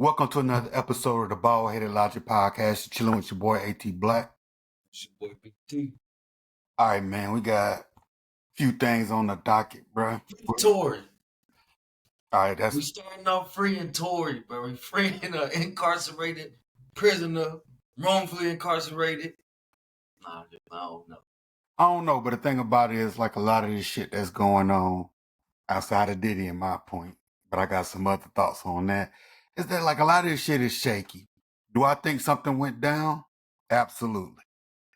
Welcome to another episode of the Bald Headed Logic Podcast. You're chilling with your boy AT Black. It's your boy Big T. All right, man, we got a few things on the docket, bro. Tory. All right, We starting off freeing Tory, bro. We freeing an incarcerated prisoner, wrongfully incarcerated. Nah, I don't know. I don't know, but the thing about it is, like, a lot of this shit that's going on outside of Diddy, in my point, but I got some other thoughts on that, is that, like, a lot of this shit is shaky. Do I think something went down? Absolutely.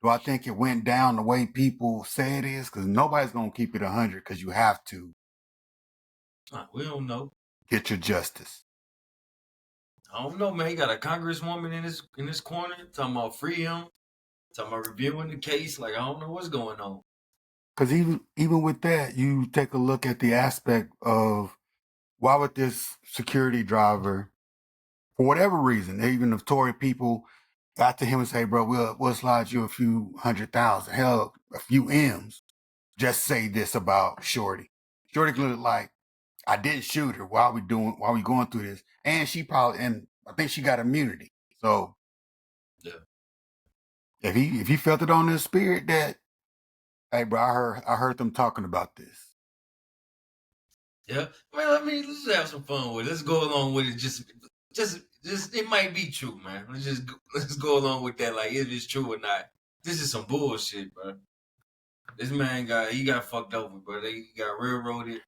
Do I think it went down the way people say it is? Because nobody's going to keep it 100 because you have to We don't know. get your justice. I don't know, man. He got a congresswoman in his corner talking about free him, talking about reviewing the case. Like, I don't know what's going on. Because even with that, you take a look at the aspect of why would this security driver, for whatever reason, even if Tory people got to him and say, bro, we'll slide you a few 100,000, hell, a few M's, just say this about Shorty. Shorty could look like, I didn't shoot her while we going through this. And I think she got immunity. So Yeah. if he felt it on his spirit that, hey, bro, I heard them talking about this. Yeah, let's just have some fun with it. Let's go along with it. Just it might be true, man. Let's go along with that. Like, if it's true or not. This is some bullshit, bro. This man got fucked over, bro. He got railroaded,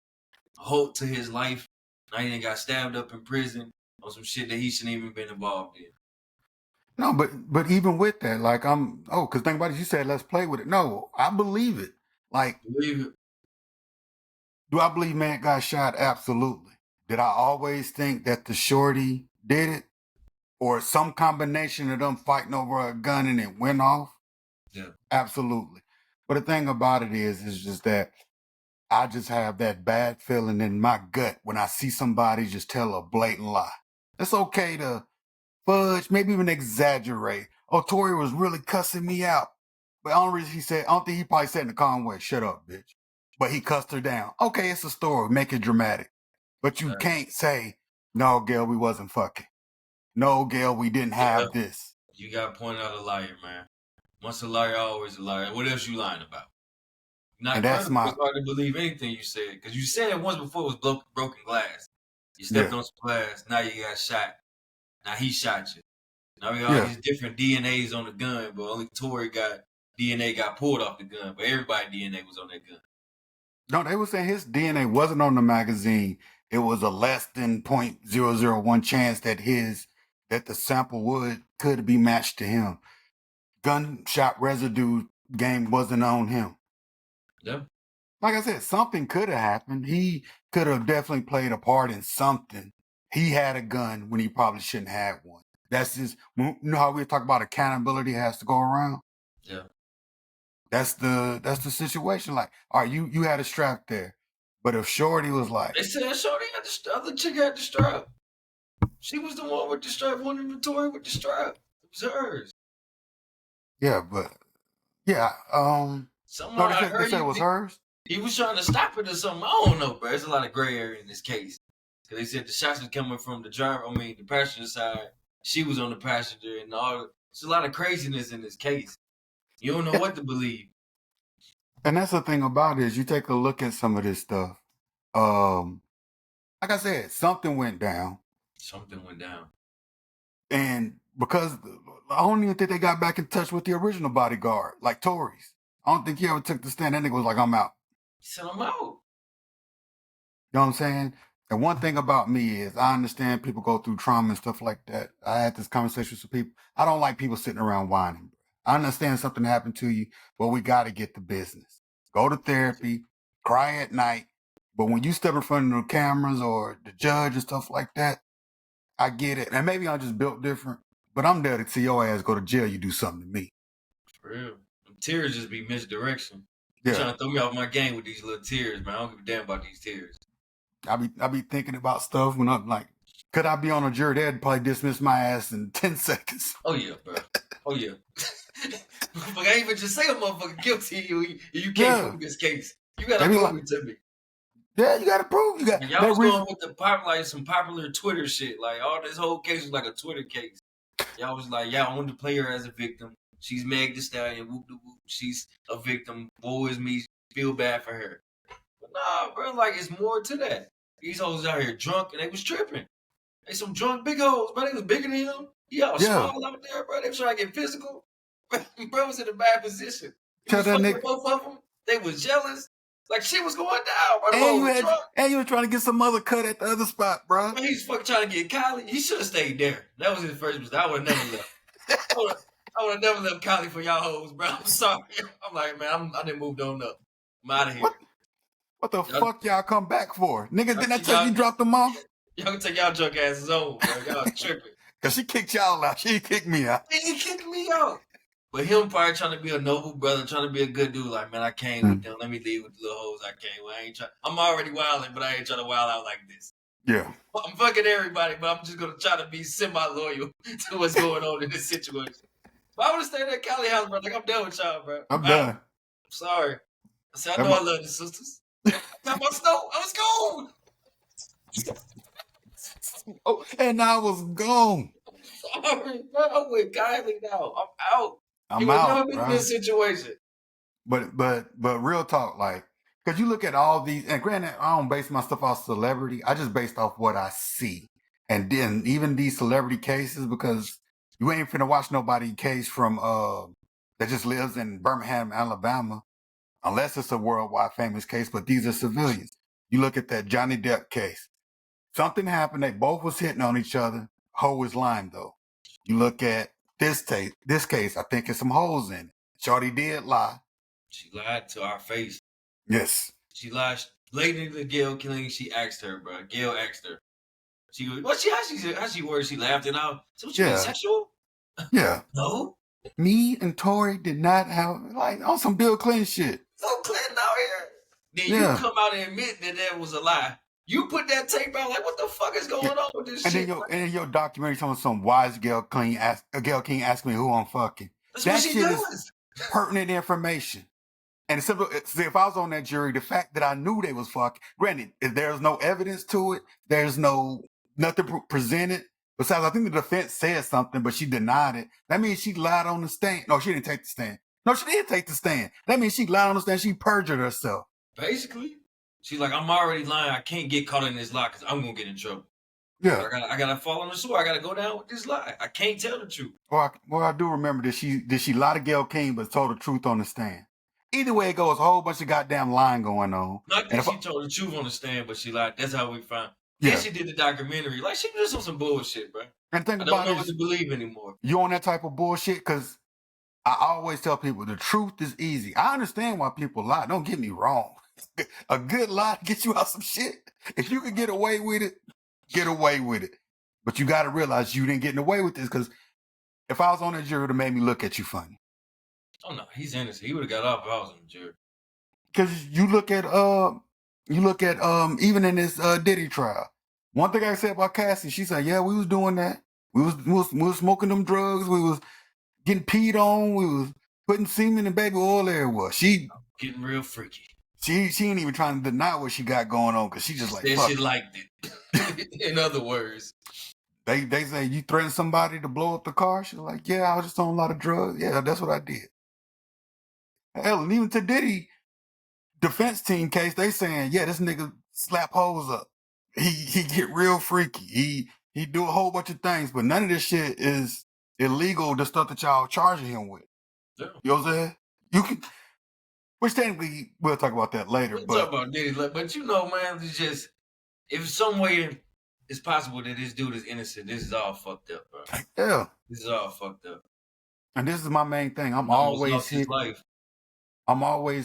halt to his life. Now he got stabbed up in prison on some shit that he shouldn't even been involved in. No, but even with that, like because think about it, you said let's play with it. No, I believe it. Like, Believe it. do I believe man got shot? Absolutely. Did I always think that the shorty did it? Or some combination of them fighting over a gun and it went off? Yeah. Absolutely. But the thing about it is just that I just have that bad feeling in my gut when I see somebody just tell a blatant lie. It's okay to fudge, maybe even exaggerate. Oh, Tory was really cussing me out. But the only reason I don't think he probably said in the Conway, shut up, bitch. But he cussed her down. Okay, it's a story. Make it dramatic. But you can't say, no, Gail, we wasn't fucking. No, Gail, we didn't have this. You got to point out a liar, man. Once a liar, always a liar. What else you lying about? Not it's hard to believe anything you said. Because you said it once before it was broken glass. You stepped on some glass. Now you got shot. Now he shot you. Now we got all these different DNAs on the gun, but only Tory DNA got pulled off the gun, but everybody's DNA was on that gun. No, they were saying his DNA wasn't on the magazine. It was a less than 0.001 chance that the sample could be matched to him. Gunshot residue game wasn't on him. Yeah. Like I said, something could have happened. He could have definitely played a part in something. He had a gun when he probably shouldn't have one. That's just, you know how we talk about accountability has to go around? Yeah. That's the situation. Like, all right, you had a strap there. But if Shorty was like... They said Shorty had the other chick had the strap. She was the one with the strap, one in the Tory with the strap. It was hers. Yeah, but... Yeah, Somehow they said it was hers? He was trying to stop it or something. I don't know, bro. There's a lot of gray area in this case. Because they said the shots were coming from the passenger side. She was on the passenger and all. There's a lot of craziness in this case. You don't know what to believe. And that's the thing about it is you take a look at some of this stuff. Like I said, something went down. Something went down. And because I don't even think they got back in touch with the original bodyguard, like Tory's. I don't think he ever took the stand. That nigga was like, I'm out. He said, I'm out. You know what I'm saying? And one thing about me is I understand people go through trauma and stuff like that. I had this conversation with people. I don't like people sitting around whining. I understand something happened to you, but we got to get to business. Go to therapy, cry at night. But when you step in front of the cameras or the judge and stuff like that, I get it. And maybe I'm just built different, but I'm there to see your ass go to jail. You do something to me. For real. Them tears just be misdirection. You're trying to throw me off my game with these little tears, man. I don't give a damn about these tears. I be thinking about stuff when I'm like, could I be on a jury? They'd probably dismiss my ass in 10 seconds. Oh, yeah, bro. Oh, yeah. I ain't even just say a motherfucker guilty. You can't prove this case. You got to prove it to me. Yeah, you got to prove. You got Like, y'all that was reason. going with some popular Twitter shit. Like all this whole case was like a Twitter case. Y'all was like, y'all wanted to play her as a victim. She's Meg Thee Stallion. Whoop de whoop. She's a victim. Woe is me. Feel bad for her. But nah, bro. Like it's more to that. These hoes out here drunk and they was tripping. They some drunk big hoes, bro. They was bigger than him. He all Yeah, small out there, bro. They was trying to get physical. Bro was in a bad position. He tell was that fucking nigga. both of them. They was jealous. Like shit was going down, bro. The And hoes you was had, drunk. and you were trying to get some other cut at the other spot, bro. Man, he's fucking trying to get Kylie. He should have stayed there. That was his first mistake. I would have never left. I would have never left Kylie for y'all hoes, bro. I'm sorry. I'm like, man, I didn't move on up. I'm out of here. What the Y'all, fuck y'all come back for? Nigga, didn't I take tell you dropped them off? y'all can take y'all drunk asses home, bro. Y'all tripping. Cause she kicked y'all out. She kicked me out. He kicked me out. But him probably trying to be a noble brother, trying to be a good dude. Like, man, I came with them. Let me leave with the little hoes I came with. I'm already wilding, but I ain't trying to wild out like this. Yeah. I'm fucking everybody, but I'm just gonna try to be semi-loyal to what's going on in this situation. But I would have stayed at Cali house, bro. Like I'm done with y'all, bro. I'm done. I'm sorry. I said I know I love the sisters. Got my snow. I was gone. Oh, and I was gone. Sorry, bro. I'm with Kylie now. I'm out. I'm out, in bro. this situation. But real talk, like, cause you look at all these, and granted, I don't base my stuff off celebrity. I just based off what I see, and then even these celebrity cases, because you ain't finna watch nobody case from that just lives in Birmingham, Alabama, unless it's a worldwide famous case. But these are civilians. You look at that Johnny Depp case. Something happened. They both was hitting on each other. Ho is lying though. You look at this case. I think it's some holes in it. Shorty did lie. She lied to our face. Yes. She lied blatantly to Gail killing. She asked her, bro. Gail asked her. She was, how she worded, she laughed it out. So what you mean, sexual? Yeah. No. Me and Tory did not have, like, on some Bill Clinton shit. No Clinton out here. Then you come out and admit that was a lie. You put that tape out, like, what the fuck is going on with this shit? And then your documentary talking some wise Gail King asked me who I'm fucking. That's that what she shit does. is pertinent information. And it's simple. See, if I was on that jury, the fact that I knew they was fucking, granted, if there's no evidence to it, there's nothing presented. Besides, I think the defense said something, but she denied it. That means she lied on the stand. No, she didn't take the stand. No, she did take the stand. That means she lied on the stand. She perjured herself. Basically. She's like, I'm already lying. I can't get caught in this lie because I'm going to get in trouble. Yeah. I gotta fall on the sword. I gotta go down with this lie. I can't tell the truth. Well, I do remember that she lie to Gail King, but told the truth on the stand. Either way it goes, a whole bunch of goddamn lying going on. Not that she told the truth on the stand, but she lied. That's how we found. Yeah. And she did the documentary. Like she was just on some bullshit, bro. And think I about don't know what to believe anymore. You on that type of bullshit? Because I always tell people the truth is easy. I understand why people lie. Don't get me wrong. A good lie gets you out some shit. If you can get away with it, get away with it. But you got to realize you didn't get away with this, because if I was on that jury, it would have made me look at you funny. Oh no, he's innocent. He would have got off if I was on the jury. Because you look at even in this Diddy trial. One thing I said about Cassie, she said, yeah, we was doing that. We was smoking them drugs. We was getting peed on. We was putting semen and baby oil everywhere. She getting real freaky. She ain't even trying to deny what she got going on, because she just like, fuck. She liked it. In other words. They say, you threatened somebody to blow up the car? She's like, yeah, I was just on a lot of drugs. Yeah, that's what I did. Hell, and even to Diddy defense team case, they saying, yeah, this nigga slap hoes up. He get real freaky. He do a whole bunch of things, but none of this shit is illegal, the stuff that y'all charging him with. Yeah. You know what I'm saying? You can, which technically we'll talk about that later. We'll talk about Diddy, but you know, man, it's just, if some way it's possible that this dude is innocent, this is all fucked up, bro. Yeah. This is all fucked up. And this is my main thing. I'm always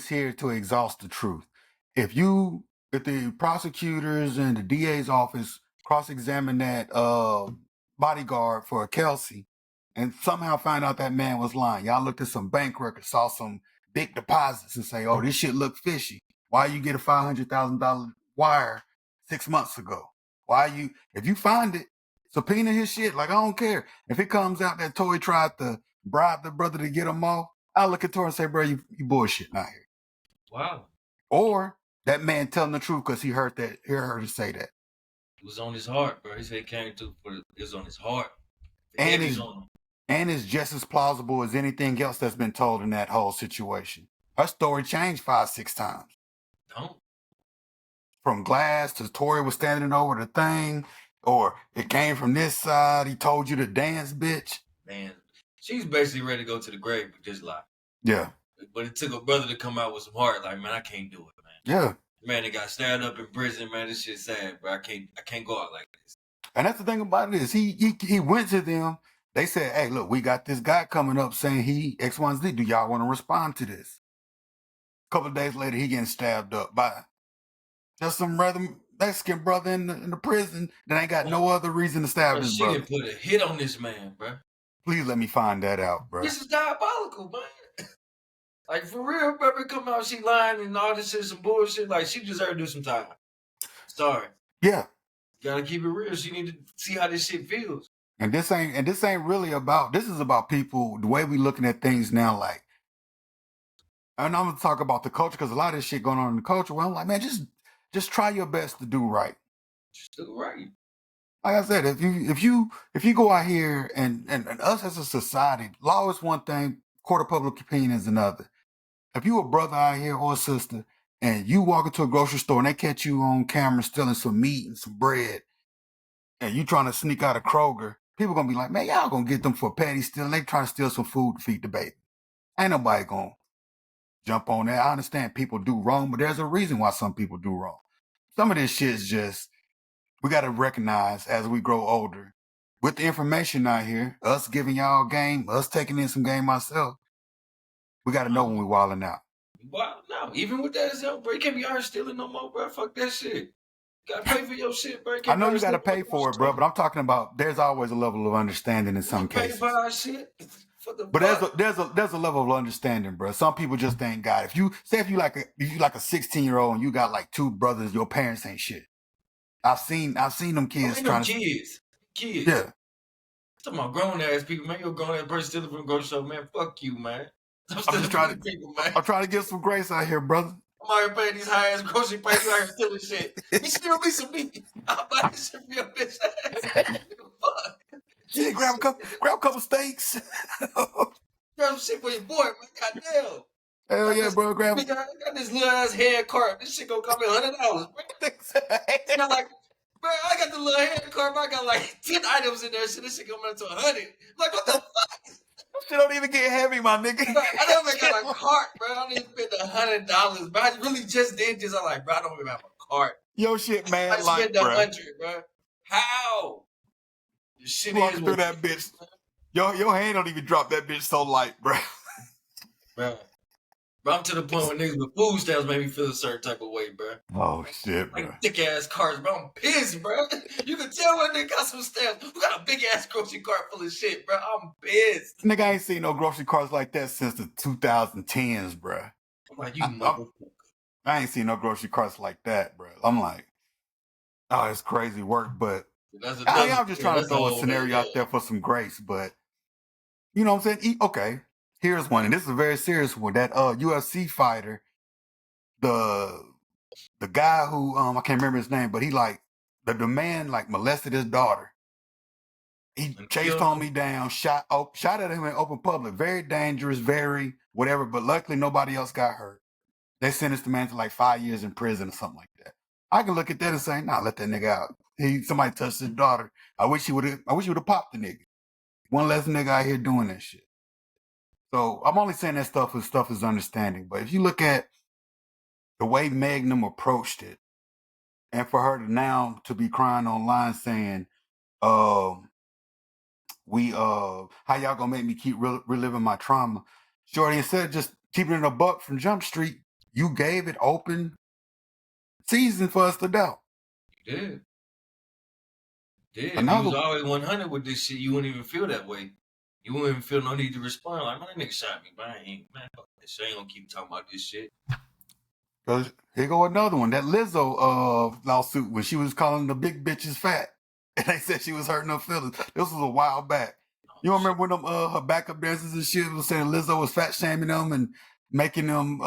here to exhaust the truth. If the prosecutors and the DA's office cross-examine that bodyguard for Kelsey and somehow find out that man was lying, y'all looked at some bank records, saw some big deposits, and say, oh, this shit look fishy. Why you get a $500,000 wire 6 months ago? If you find it, subpoena his shit. Like, I don't care. If it comes out that Tory tried to bribe the brother to get him off, I'll look at Tory and say, bro, you bullshit out here. Wow. Or That man telling the truth because he heard her say that. It was on his heart, bro. He said it came to, but it was on his heart. The And heavy's is on him. and is just as plausible as anything else that's been told in that whole situation. Her story changed 5-6 times. Don't. From glass to Tory was standing over the thing, or it came from this side. He told you to dance, bitch. Man, she's basically ready to go to the grave with this lie. Yeah. But it took a brother to come out with some heart. Like, man, I can't do it, man. Yeah. Man, they got stabbed up in prison, man. This shit's sad, bro. I can't go out like this. And that's the thing about it is he went to them. They said, hey, look, we got this guy coming up saying he X, Y, and Z. Do y'all want to respond to this? A couple of days later, he getting stabbed up by just some rather Mexican brother in the prison that ain't got no other reason to stab Bro, his she brother. didn't put a hit on this man, bro. Please let me find that out, bro. This is diabolical, man. Like, for real, brother, come out, she lying and all this shit, some bullshit. Like, she deserved to do some time. Sorry. Yeah. Gotta keep it real. She need to see how this shit feels. And this ain't really about, this is about people, the way we looking at things now, like, and I'm gonna talk about the culture because a lot of this shit going on in the culture. Well, I'm like, man, just try your best to do right. Just do right. Like I said, if you go out here and us as a society, law is one thing, court of public opinion is another. If you a brother out here or a sister and you walk into a grocery store and they catch you on camera stealing some meat and some bread, and you trying to sneak out of Kroger, people gonna be like, man, y'all gonna get them for petty stealing. They trying to steal some food to feed the baby. Ain't nobody gonna jump on that. I understand people do wrong, but there's a reason why some people do wrong. Some of this shit is just, we got to recognize as we grow older, with the information out here, us giving y'all game, us taking in some game ourselves, we got to know when we wilding out. Wow, no, even with that example, bro, you can't be out here stealing no more, bro. Fuck that shit. You gotta pay for your shit, bro. I know you got to pay for it, bro, but I'm talking about there's always a level of understanding in some cases. Pay for our shit. But there's a level of understanding, bro. Some people just ain't got it. If you like a 16-year-old and you got like two brothers, your parents ain't shit. I've seen them kids trying to kids. Yeah. Talking about grown ass people, man. You're a grown ass person stealing from the grocery store, man. Fuck you, man. I'm trying to get some grace out here, brother. I'm out here paying these high ass grocery prices. You out here stealing shit. You steal me some meat. I'll buy this shit for your bitch ass. Fuck. Yeah, grab a couple steaks. Grab some shit for your boy, man. Goddamn. Hell yeah, bro. Grab. I got this little ass hand cart. This shit gonna cost me $100, bro. And I'm like, bro, I got the little hand cart, but I got like 10 items in there. So this shit coming up to 100. Like, what the fuck? Shit don't even get heavy, my nigga. Bro, I never got a cart, bro. I didn't spend $100, but I really just did this. I'm like, bro, I don't even have a cart. Yo, shit, man. I spent $100, bro. How? Your shit walking through that bitch. Your hand don't even drop that bitch so light, bro. Bro. But I'm to the point where niggas with food stamps make me feel a certain type of way, bro. Oh, shit, bro. Like thick ass carts, bro. I'm pissed, bro. You can tell when they got some stamps. We got a big ass grocery cart full of shit, bro. I'm pissed. Nigga, I ain't seen no grocery carts like that since the 2010s, bro. I'm like, you motherfucker. I ain't seen no grocery carts like that, bro. I'm like, oh, it's crazy work, but I'm just trying to throw a scenario out there for some grace, but you know what I'm saying? Okay. Here's one, and this is a very serious one. That UFC fighter, the guy who I can't remember his name, but he like the man like molested his daughter. He chased homie down, shot at him in open public. Very dangerous, very whatever. But luckily nobody else got hurt. They sentenced the man to like 5 years in prison or something like that. I can look at that and say, nah, let that nigga out. Somebody touched his daughter. I wish he would have popped the nigga. One less nigga out here doing that shit. So I'm only saying that stuff is understanding. But if you look at the way Magnum approached it, and for her to now to be crying online saying, how y'all gonna make me keep reliving my trauma? Shorty, instead of just keeping it a buck from Jump Street, you gave it open season for us to doubt. You did. If you was always 100 with this shit, you wouldn't even feel that way. You wouldn't even feel no need to respond. Like, man, that nigga shot me, but I ain't gonna keep talking about this shit. Cause here go another one. That Lizzo lawsuit when she was calling the big bitches fat. And they said she was hurting her feelings. This was a while back. You remember when them her backup dancers and shit was saying Lizzo was fat shaming them and making them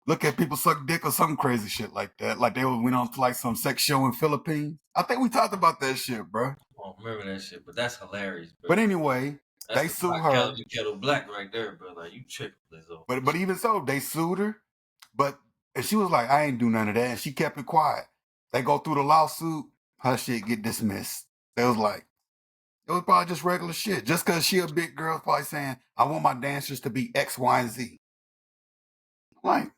look at people suck dick or some crazy shit like that. Like they went on to like some sex show in Philippines. I think we talked about that shit, bro. I don't remember that shit, but that's hilarious, bro. But anyway, That's they the sue pot her. kettle black right there, bro. Like you tripping, Lizzo. But even so, they sued her. But and she was like, I ain't do none of that. And she kept it quiet. They go through the lawsuit, her shit get dismissed. They was like, it was probably just regular shit. Just because she a big girl, probably saying, I want my dancers to be X, Y, and Z. Like,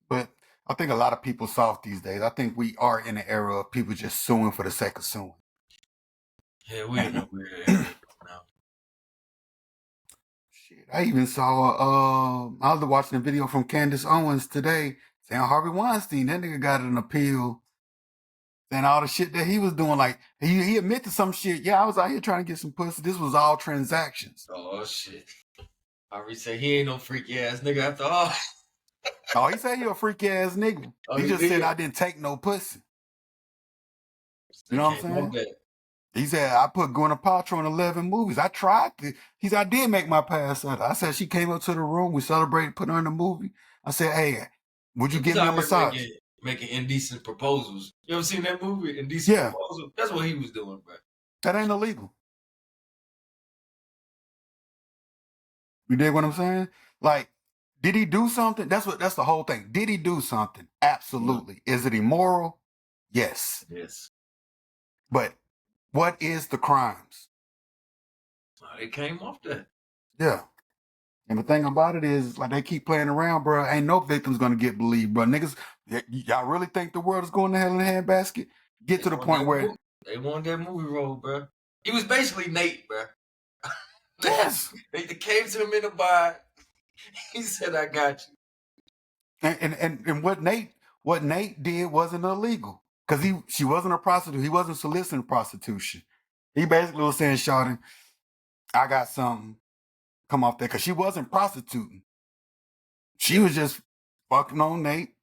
but I think a lot of people soft these days. I think we are in an era of people just suing for the sake of suing. Yeah, we're in a weird area now. Shit, I even saw, I was watching a video from Candace Owens today saying Harvey Weinstein, that nigga got an appeal. And all the shit that he was doing, like, he admitted to some shit. Yeah, I was out here trying to get some pussy. This was all transactions. Oh, shit. Harvey said he ain't no freaky ass nigga after all. Oh, he said he a freaky ass nigga. Oh, he he just did? said I didn't take no pussy. You know what I'm saying? That. He said, I put Gwyneth Paltrow in 11 movies. I tried to. He said, I did make my pass at her. I said, she came up to the room. We celebrated, put her in the movie. I said, hey, would you give me a massage? Making indecent proposals. You ever seen that movie, Indecent Proposal? That's what he was doing, bro. That ain't illegal. You dig what I'm saying? Like, did he do something? That's the whole thing. Did he do something? Absolutely. Yeah. Is it immoral? Yes. Yes. But what is the crimes? It came off that. Yeah. And the thing about it is, like, they keep playing around, bro. Ain't no victim's gonna get believed, bro. Niggas, y'all really think the world is going to hell in a handbasket? Get to the point where they won that movie role, bro. He was basically Nate, bro. Yes. They came to him in a bar. He said, "I got you." And what Nate did wasn't illegal, because she wasn't a prostitute. He wasn't soliciting prostitution. He basically was saying, "Shawty, I got something. Come off there," because she wasn't prostituting. She was just fucking on Nate.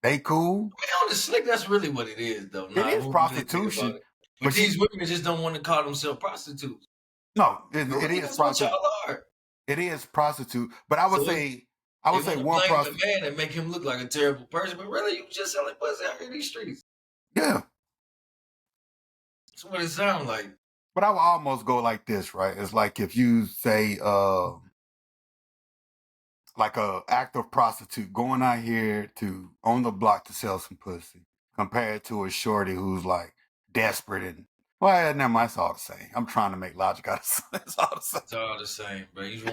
They cool. I mean, on the slick, that's really what it is, though. It is prostitution. But these women just don't want to call themselves prostitutes. No, it is prostitute. It is prostitute. But I would say one prostitute. The man and make him look like a terrible person, but really, you just selling pussy out in these streets. Yeah. That's what it sounds like. But I would almost go like this, right? It's like if you say, like a active prostitute going out here to on the block to sell some pussy, compared to a shorty who's like desperate and never mind, it's all the same. I'm trying to make logic out of it. It's all the same. It's all the same, bro. You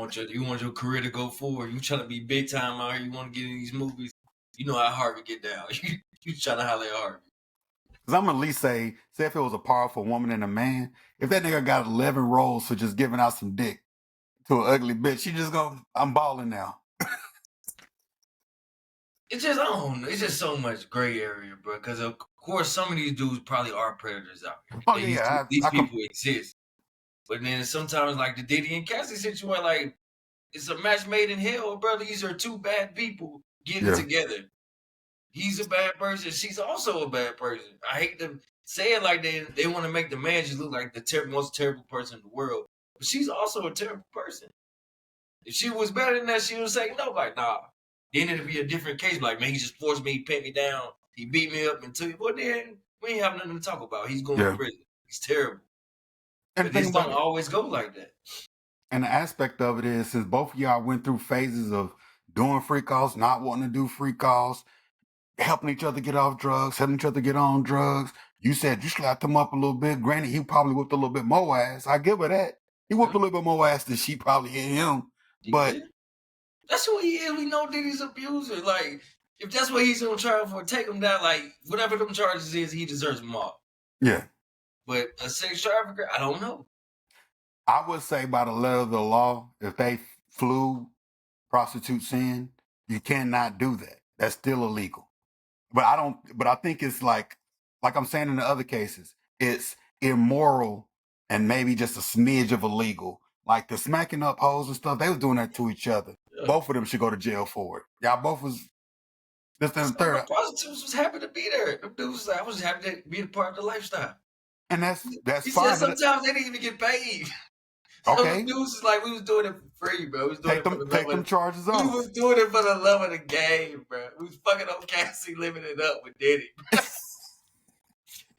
want your career to go forward. You trying to be big time out here. You want to get in these movies. You know how Harvey get down. You trying to holler at Harvey. Because I'm gonna at least say if it was a powerful woman and a man, if that nigga got 11 roles for just giving out some dick to an ugly bitch, she just I'm balling now. It's just, I don't know. It's just so much gray area, bro. Because of course, some of these dudes probably are predators out here. Oh yeah, these people exist. But then sometimes, like the Diddy and Cassie situation, like it's a match made in hell, bro. These are two bad people getting together. He's a bad person. She's also a bad person. I hate to say it like they want to make the man just look like the most terrible person in the world. But she's also a terrible person. If she was better than that, she would say no. Like, nah. Then it'd be a different case. Like, man, he just forced me, he pinned me down, he beat me up and took me. Well, then we ain't have nothing to talk about. He's going to prison. He's terrible. And this don't always go like that. And the aspect of it is, since both of y'all went through phases of doing free calls, not wanting to do free calls, helping each other get off drugs, helping each other get on drugs. You said you slapped him up a little bit. Granted, he probably whooped a little bit more ass. I give her that. He whooped a little bit more ass than she probably hit him. But that's who he is. We know Diddy's abuser. Like, if that's what he's on trial for, take him down. Like, whatever them charges is, he deserves them all. Yeah. But a sex trafficker, I don't know. I would say by the letter of the law, if they flew prostitutes in, you cannot do that. That's still illegal. But I think it's like I'm saying in the other cases, it's immoral and maybe just a smidge of illegal. Like the smacking up hoes and stuff, they was doing that to each other. Yeah. Both of them should go to jail for it. Y'all both was this and the third. Prostitutes was happy to be there. Them dudes was like, I was happy to be a part of the lifestyle. And that's he fine. Said sometimes they didn't even get paid. So Okay. it was just like we was doing it for free, bro. We was doing Take it for them, the love take them of charges we off. was doing it for the love of the game, bro. We was fucking on Cassie, living it up with Diddy.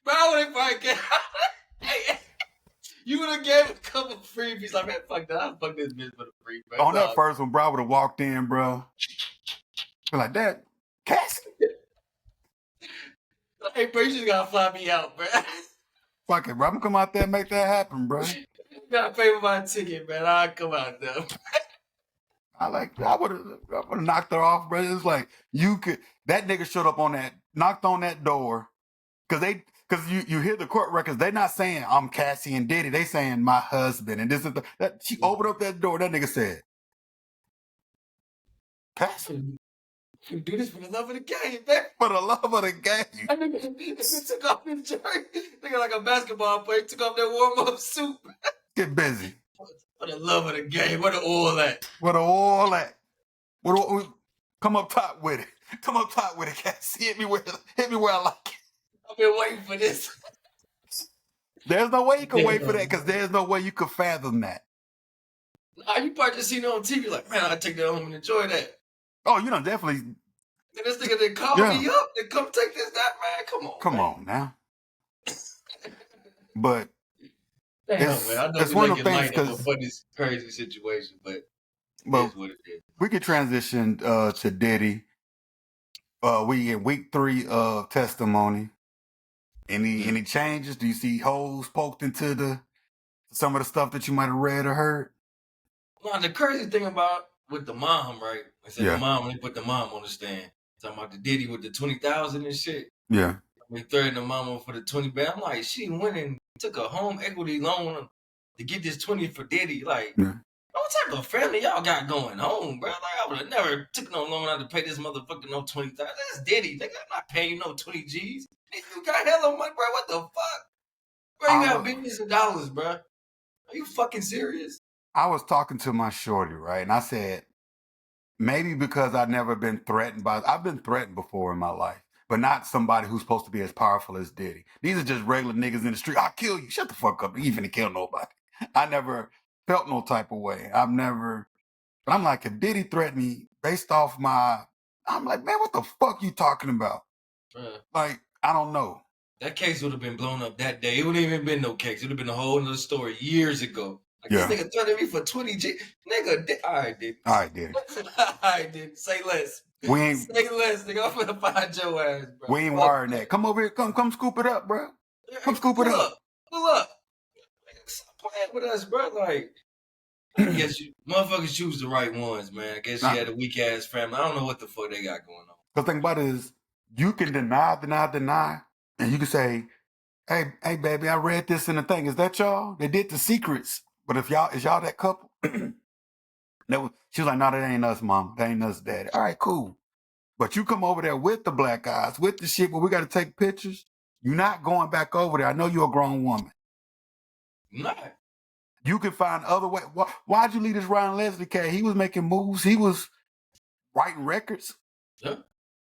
Bro, I would have probably get hey, you would have gave a couple freebies. Like, man, fuck that. I fuck this bitch for the free, bro. On that first one, bro, I would have walked in, bro. Be like, that, Cassie? Hey, bro, you just gotta fly me out, bro. Fuck it, bro. I'm gonna come out there and make that happen, bro. You gotta pay for my ticket, man. I'll come out there. I would have knocked her off, bro. It's like that nigga showed up on that, knocked on that door, because you hear the court records. They not saying I'm Cassie and Diddy. They saying my husband, and this is that she opened up that door. That nigga said, Cassie, You do this for the love of the game, man. for the love of the game. That nigga took off his jersey. Nigga like a basketball player. Took off that warm-up suit. Get busy. For the love of the game. Where the oil at? Where the oil at? Come up top with it. Come up top with it, Cassie. Hit me where I like it. I've been waiting for this. There's no way you can wait for that, because there's no way you could fathom that. Nah, you probably just seen it on TV. Like, man, I take that home and enjoy that. Oh, you know, definitely. And this nigga didn't call me up. They come take this, that, man. Come on. Come on now. But Damn, man. I know it's we one make of it the light things, up a funny, crazy situation, but well, it's what it is. we could transition to Diddy. We in week 3 of testimony. Any changes? Do you see holes poked into some of the stuff that you might have read or heard? Now, the crazy thing about with the mom, right? I said Yeah. the mom, they put the mom on the stand. Talking about the Diddy with the 20,000 and shit. Yeah. We threatened the mama for the 20 band. I'm like, she went and took a home equity loan to get this 20 for Diddy. Like, Yeah. what type of family y'all got going on, bro? Like, I would have never took no loan out to pay this motherfucker no 20,000. That's Diddy. Nigga, I'm not paying you no 20 G's. Nigga, you got hella money, bro. What the fuck? Bro, you got billions of dollars, bro. Are you fucking serious? I was talking to my shorty, right? And I said, maybe because I've never been threatened I've been threatened before in my life, but not somebody who's supposed to be as powerful as Diddy. These are just regular niggas in the street. I'll kill you. Shut the fuck up. You finna kill nobody. I never felt no type of way. But I'm like, if Diddy threatened me based off I'm like, man, what the fuck you talking about? Like, I don't know. That case would have been blown up that day. It wouldn't even been no case. It would have been a whole other story years ago. Like, this nigga threatened me for 20 G. Nigga, all right, Diddy. All right, Diddy. All right, Diddy. Say less. Say less, nigga. I'm finna find your ass, bro. We ain't wiring that. Come over here. Come scoop it up, bro. Come scoop it up. Pull up. Stop playing with us, bro. Like, I guess motherfuckers choose the right ones, man. I guess she had a weak ass family. I don't know what the fuck they got going on. The thing about it is, you can deny, and you can say, hey, baby, I read this in the thing. Is that y'all? They did The Secrets. But is y'all that couple? She was like, no, that ain't us, mom. That ain't us, daddy. All right, cool. But you come over there with the black guys, with the shit where we got to take pictures. You're not going back over there. I know you're a grown woman. Not. You can find other ways. Why'd you leave this Ryan Leslie cat? He was making moves. He was writing records. Yeah.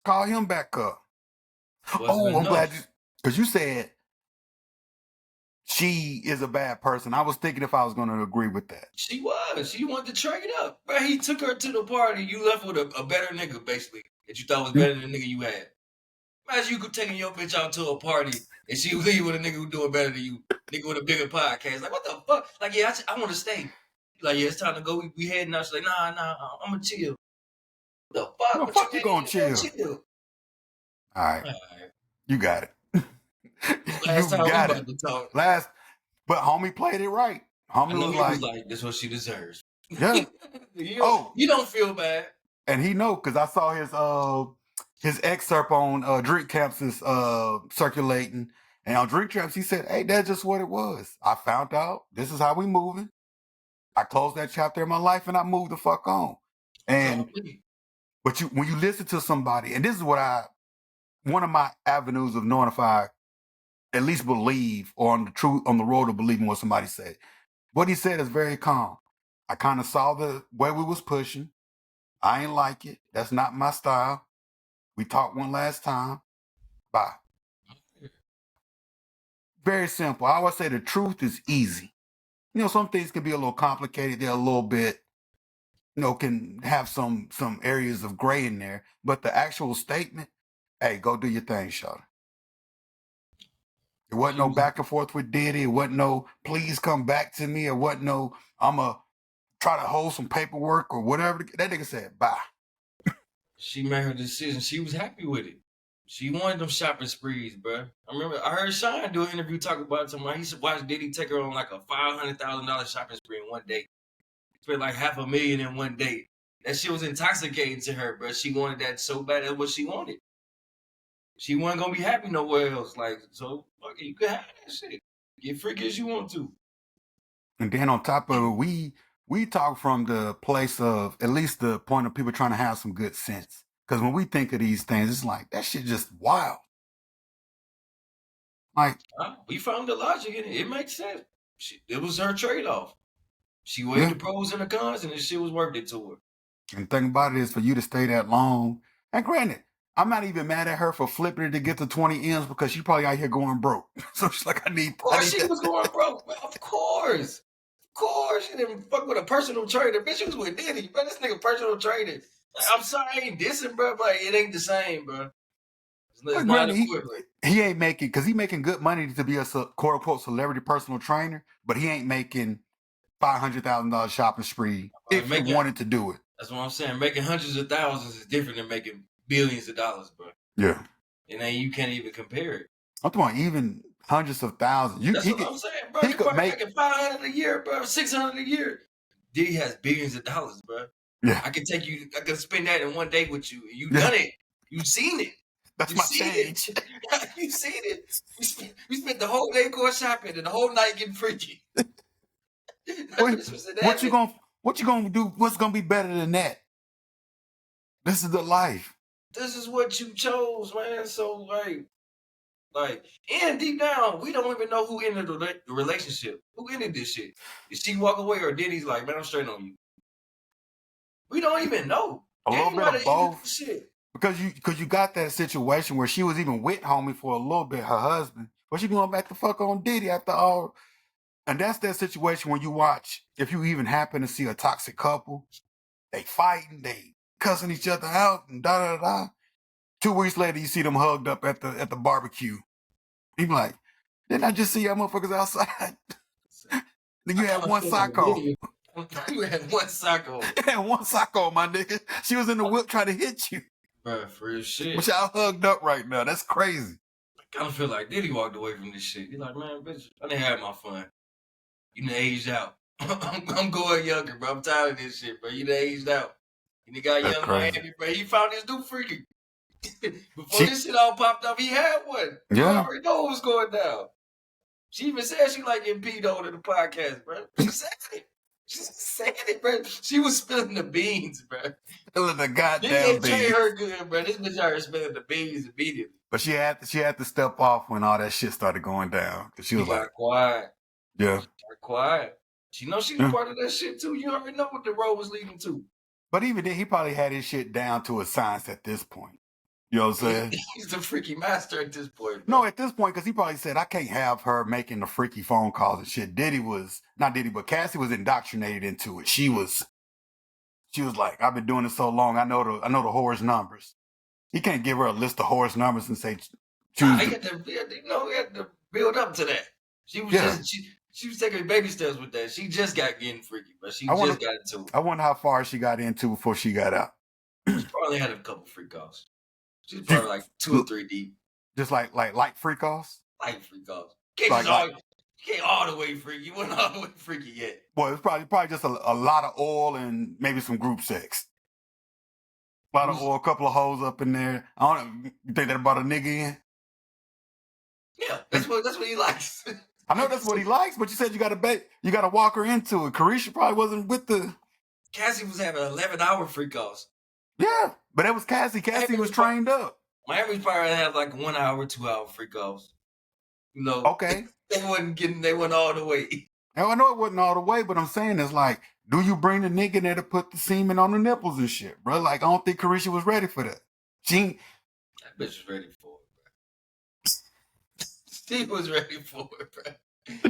Call him back up. I'm glad because you said she is a bad person. I was thinking if I was going to agree with that. She was. She wanted to trade up. But he took her to the party. You left with a better nigga, basically, that you thought was better than the nigga you had. Imagine you could taking your bitch out to a party and she was leaving with a nigga who doing better than you. Nigga with a bigger podcast. Like, what the fuck? Like, yeah, I want to stay. Like, yeah, it's time to go. We heading out. She's like, nah, I'm going to chill. What the fuck? No, fuck you going to chill. All right. You got it. Last time we about to talk. But homie played it right. Homie was like, this is what she deserves. Yeah. You don't feel bad. And he know, because I saw his excerpt on Drink Camps is circulating. And on Drink Camps, he said, hey, that's just what it was. I found out this is how we moving. I closed that chapter in my life and I moved the fuck on. And but when you listen to somebody, and this is what one of my avenues of knowing if I at least believe or on the road to believing what somebody said. What he said is very calm. I kind of saw the way we was pushing. I ain't like it. That's not my style. We talked one last time. Bye. Very simple. I always say the truth is easy. some things can be a little complicated. They're a little bit, can have some areas of gray in there. But the actual statement, hey, go do your thing, shawty. It wasn't She no was back and forth with Diddy. It wasn't no please come back to me. It wasn't no I'ma try to hold some paperwork or whatever. That nigga said bye. she made her decision. She was happy with it. She wanted them shopping sprees, bro. I heard Sean do an interview talking about something. He used to watch Diddy take her on like a $500,000 shopping spree in one day. Spent like $500,000 in one day. That shit was intoxicating to her, bro. She wanted that so bad. That's what she wanted. She wasn't gonna be happy nowhere else. Like, so fuck it, you can have that shit. Get freaky as you want to. And then on top of it, we talk from the place of at least the point of people trying to have some good sense. Because when we think of these things, it's like that shit just wild. Like, We found the logic in it. It makes sense. It was her trade off. She weighed yeah. the pros and the cons, and the shit was worth it to her. And the thing about it is for you to stay that long. And granted, I'm not even mad at her for flipping it to get to 20 M's because she probably out here going broke. So she's like, I need Of course, she that. was going broke. Man. Of course. She didn't fuck with a personal trader. Bitch, she was with Diddy, bro. This nigga personal trader. Like, I'm sorry, I ain't dissing, bro, but it ain't the same, bro. It's not Granted, equivalent. he ain't making, because he making good money to be a quote unquote celebrity personal trainer, but he ain't making $500,000 shopping spree if he wanted to do it. That's what I'm saying. Making hundreds of thousands is different than making billions of dollars, bro. Yeah. And then you can't even compare it. I'm talking about even hundreds of thousands. That's what I'm saying, bro. He could make 500 a year, bro, 600 a year. Diddy has billions of dollars, bro. Yeah. I can spend that in one day with you. You done it. You seen it. That's my change. You seen it. We spent the whole day going shopping and the whole night getting freaky. What you gonna do? What's gonna be better than that? This is the life. This is what you chose, man. So like, and deep down, we don't even know who ended the relationship. Who ended this shit? Did she walk away or Diddy's like, man, I'm straight on you? We don't even know. A little bit of both. Shit. Because you got that situation where she was even with homie for a little bit, her husband, but she going back to fuck on Diddy after all. And that's that situation when you watch, if you even happen to see a toxic couple, they fighting, they cussing each other out, and da da da. 2 weeks later, you see them hugged up at the barbecue. You be like, didn't I just see y'all motherfuckers outside? Then you had one sock on. You had one sock on. You had one sock on, my nigga. She was in the whip trying to hit you. Bro, for real shit. But y'all hugged up right now. That's crazy. I kind of feel like Diddy walked away from this shit. He's like, man, bitch, I didn't have my fun. You done aged out. I'm going younger, bro. I'm tired of this shit, bro. You done aged out. You done got young Miami, bro. He found this dude freaky. Before this shit all popped up, he had one. Yeah. I already know what was going down. She even said she like getting peed on in the podcast, bro. She said it. She said it, bro. She was spilling the beans, bro. Spilling the goddamn beans. They her good, bro. This bitch out here spilling the beans immediately. But she had to step off when all that shit started going down. Cause she was like, quiet. Yeah. She got quiet. She knows she's part of that shit too. You already know what the road was leading to. But even then, he probably had his shit down to a science at this point. You know what I'm saying? He's the freaky master at this point. Bro. No, at this point, because he probably said, I can't have her making the freaky phone calls and shit. But Cassie was indoctrinated into it. She was like, I've been doing it so long, I know the whore's numbers. He can't give her a list of whore's numbers and say, choose. He had to build up to that. She was she was taking baby steps with that. She just got getting freaky, but she got into it. I wonder how far she got into before she got out. She probably had a couple freak offs. She was probably like 2 or 3 deep. Just like light freak offs? Light freak offs. You can't all the way freaky. You weren't all the way freaky yet. Well, it's probably just a lot of oil and maybe some group sex. A lot of oil, a couple of hoes up in there. I don't know. You think that about a nigga in? Yeah, that's what he likes. I know that's what he likes, but you said you gotta walk her into it. Carisha probably wasn't with the. Cassie was having 11-hour freak offs. Yeah, but that was Cassie. Cassie was trained up. Miami probably had like 1 hour, 2 hour freak offs. You know. Okay. They wasn't all the way. Now, I know it wasn't all the way, but I'm saying it's like, do you bring the nigga in there to put the semen on the nipples and shit, bro? Like, I don't think Carisha was ready for that. That bitch was ready for it, bro. She was ready for it, bro.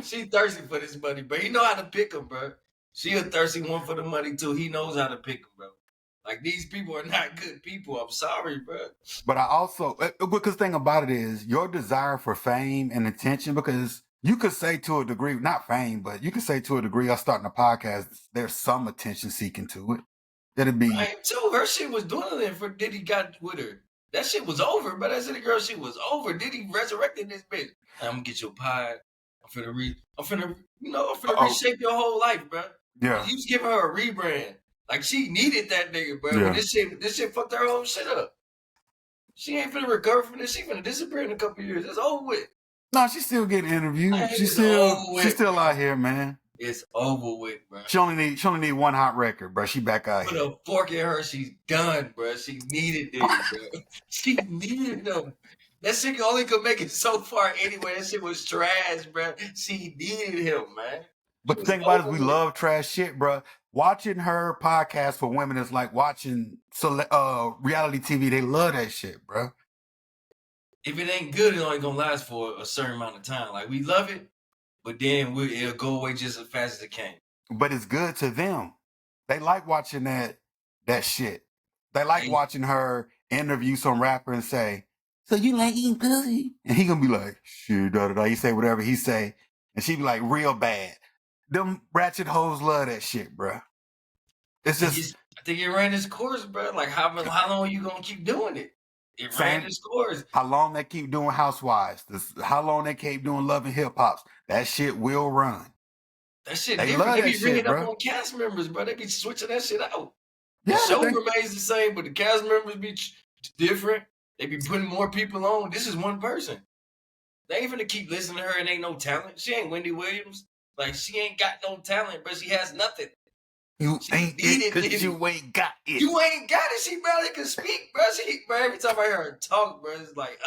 She thirsty for this money, bro. He know how to pick him, bro. She a thirsty one for the money too. He knows how to pick him, bro. Like these people are not good people. I'm sorry, bro. But I also, because the thing about it is your desire for fame and attention, because you could say to a degree, not fame, but you could say to a degree, us starting a podcast, there's some attention seeking to it. It'd be, I told her shit was dwindling for Diddy got with her. That shit was over, but I said the girl shit was over. Diddy resurrected this bitch. I'm gonna get your pie. I'm finna reshape your whole life, bro. yeah, He was giving her a rebrand. Like she needed that nigga, bro. Yeah. But this shit fucked her whole shit up. She ain't finna recover from this. She finna disappear in a couple years. It's over with. no, she's still getting interviewed. Man, She's it's still out here, man. It's over with, bro. She only need one hot record, bro. She back out Put here. a fork in her. She's done, bro. She needed Diddy, bro. She needed him. That shit only could make it so far anyway. That shit was trash, bro. She needed him, man. But the thing about it is, we love trash shit, bro. Watching her podcast for women is like watching reality TV. They love that shit, bro. If it ain't good, it only gonna last for a certain amount of time. Like we love it, but then it'll go away just as fast as it came. But it's good to them. They like watching that shit. They like watching her interview some rapper and say, "So you like eating pussy?" And he gonna be like, "Shit, da da da." He say whatever he say, and she be like, "Real bad." Them ratchet hoes love that shit, bro. It's just, I think it ran its course, bro. Like how long are you gonna keep doing it? It ran its course. How long they keep doing Housewives? How long they keep doing Love and Hip Hops? That shit will run. That shit They different. love They that be bringing shit, up bro. on cast members, bro. They be switching that shit out. The Yeah, show remains the same, but the cast members be different. They be putting more people on. This is one person. They ain't finna keep listening to her and ain't no talent. She ain't Wendy Williams. Like she ain't got no talent, but she has nothing. You ain't it because you ain't got it. You ain't got it. She barely can speak, bro. Bro, every time I hear her talk, bro, it's like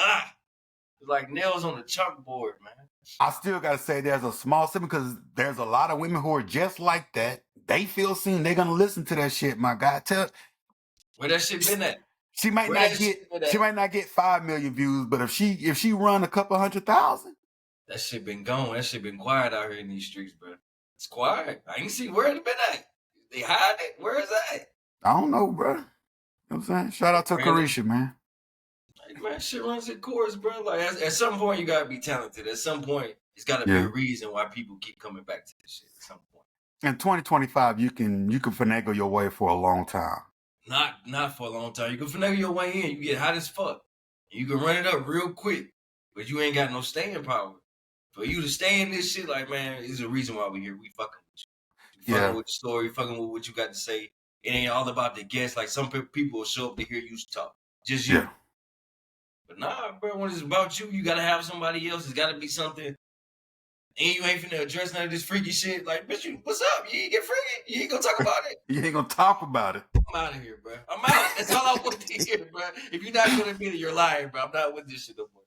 it's like nails on the chalkboard, man. I still gotta say there's a small segment because there's a lot of women who are just like that. They feel seen. They're gonna listen to that shit. My God, where that shit been at? She might not get 5 million views, but if she run a couple 100,000, that shit been gone. That shit been quiet out here in these streets, bro. It's quiet. I ain't see where it been at. They hide it. Where is that? I don't know, bro. You know what I'm saying? Shout out to Carisha, man. Like, man, shit runs its course, bro. Like at some point you gotta be talented. At some point, it's gotta be a reason why people keep coming back to this shit. At some point. In 2025, you can finagle your way for a long time. Not for a long time. You can finagle your way in. You get hot as fuck. You can run it up real quick, but you ain't got no staying power. For you to stay in this shit, like, man, there's a reason why we here. We fucking with you. Fucking with the story, fucking with what you got to say. It ain't all about the guests. Like, some people will show up to hear you talk. Just you. Yeah. But nah, bro, when it's about you, you got to have somebody else. It's got to be something. And you ain't finna address none of this freaky shit. Like, bitch, what's up? You ain't get freaky? You ain't gonna talk about it? You ain't gonna talk about it. I'm out of here, bro. I'm out. That's all I want to hear, bro. If you're not gonna admit it, you're lying, bro. I'm not with this shit no more.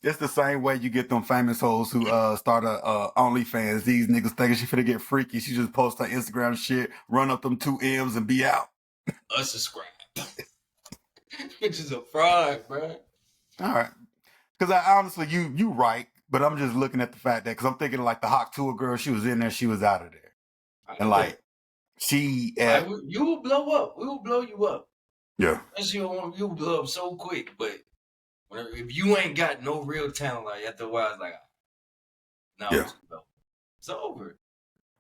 That's the same way you get them famous hoes who start OnlyFans. These niggas thinking she finna get freaky. She just post her Instagram shit, run up them 2 M's and be out. Unsubscribe. Bitch is a fraud, bro. All right. Because I honestly, you right, but I'm just looking at the fact that, because I'm thinking like the Hawk Tour girl, she was in there, she was out of there. And like, you will blow up. We will blow you up. Yeah. You will blow up so quick, but if you ain't got no real talent, like after a while, it's like, it's over.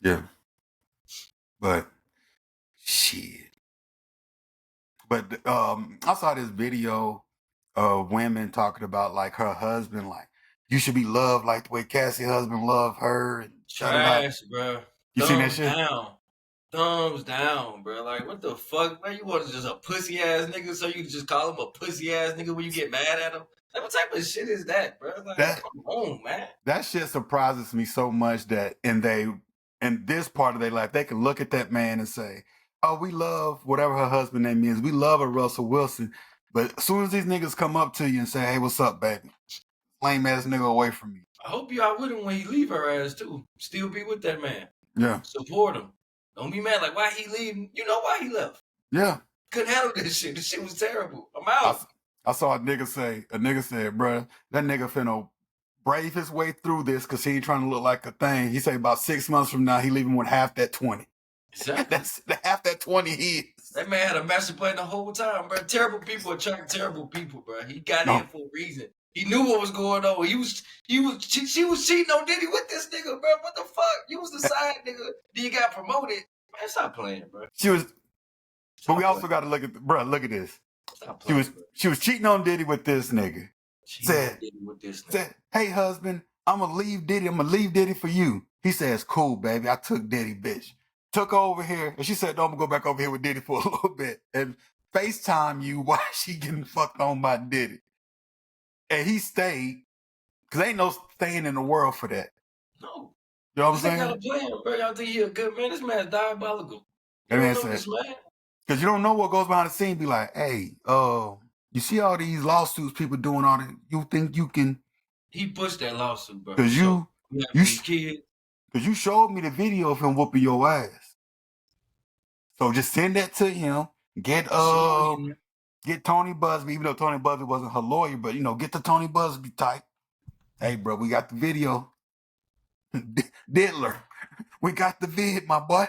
Yeah. But shit. But I saw this video of women talking about like her husband, like, you should be loved like the way Cassie's husband loved her. And trash, bro. You seen that shit? Thumbs down, bro. Like, what the fuck, man? You want to just a pussy ass nigga, so you can just call him a pussy ass nigga when you get mad at him? Like, what type of shit is that, bro? Like, come on, man. That shit surprises me so much that in this part of their life, they can look at that man and say, oh, we love whatever her husband name is. We love a Russell Wilson. But as soon as these niggas come up to you and say, hey, what's up, baby? Lame ass nigga away from me. I hope you out with him when he leave her ass, too. Still be with that man. Yeah. Support him. Don't be mad like, why he leaving? You know why he left. Yeah. Couldn't handle this shit. This shit was terrible. I'm out. I saw a nigga said, bruh, that nigga finna brave his way through this because he ain't trying to look like a thing. He say about 6 months from now, he leaving with half that 20. Exactly. That's half that 20 he is. That man had a master plan the whole time, bro. Terrible people attract terrible people, bro. He got in for a reason. He knew what was going on. She was cheating on Diddy with this nigga, bro. What the fuck? You was the side nigga. Then you got promoted. Man, stop playing, bro. But we also got to look at, bro, look at this. Stop playing, she was cheating on Diddy with this nigga. Said, hey, husband, I'm going to leave Diddy. I'm going to leave Diddy for you. He says, cool, baby. I took Diddy, bitch. Took her over here. And she said, no, I'm going to go back over here with Diddy for a little bit. And FaceTime you while she getting fucked on by Diddy. And he stayed. Because ain't no staying in the world for that. No. You know what I'm saying? Y'all playing, bro. Y'all think he a good man? This man's diabolical. That man said, because you don't know what goes behind the scene. Be like, hey, you see all these lawsuits people doing on it. You think you can? He pushed that lawsuit, bro. Because you showed me the video of him whooping your ass. So just send that to him. Get Tony Busby, even though Tony Busby wasn't her lawyer, but get the Tony Busby type. Hey, bro, we got the video. Diddler, we got the vid, my boy.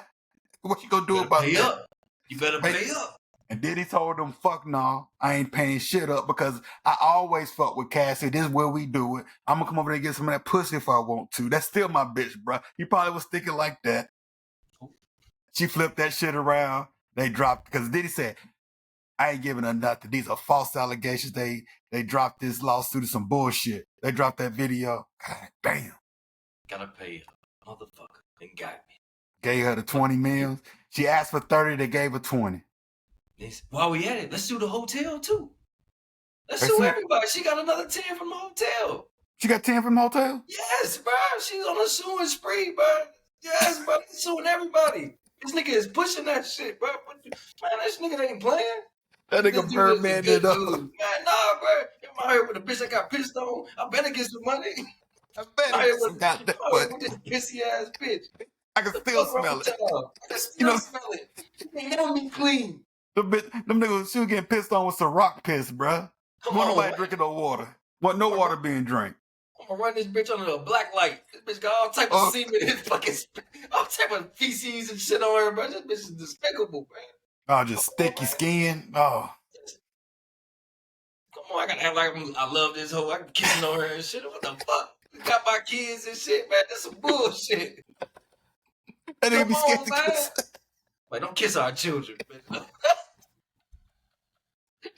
What you gonna do about that? You better pay up. And Diddy told him, fuck no, I ain't paying shit up because I always fuck with Cassie. This is where we do it. I'm gonna come over there and get some of that pussy if I want to. That's still my bitch, bro. He probably was thinking like that. She flipped that shit around. They dropped, because Diddy said, I ain't giving her nothing. These are false allegations. They dropped this lawsuit of some bullshit. They dropped that video. God damn. Gotta pay her, motherfucker. They got me. Gave her the 20 mils. She asked for 30, they gave her 20. While we at it, let's sue the hotel too. Let's sue everybody. She got another 10 from the hotel. She got 10 from the hotel? Yes, bro. She's on a suing spree, bro. Yes, bro. She's suing everybody. This nigga is pushing that shit, bro. Man, this nigga ain't playing. That nigga Birdman it up. Man, nah, bro. I'm out here with a bitch that got pissed on. I better get some money. I better got that money. With this pissy ass bitch. I can still smell it. I can still smell it. They never be clean. Them niggas, she was getting pissed on with some rock piss, bruh. Nobody drinking no water. Wasn't no water being drank. I'm gonna run this bitch under a black light. This bitch got all type of semen in fucking all type of feces and shit on her, bro. This bitch is despicable, man. Oh, just sticky skin. Oh. Come on, I gotta act like I love this hoe. I'm kissing on her and shit. What the fuck? Got my kids and shit, man. That's some bullshit. That nigga be scared to kiss. Like, don't kiss our children, man.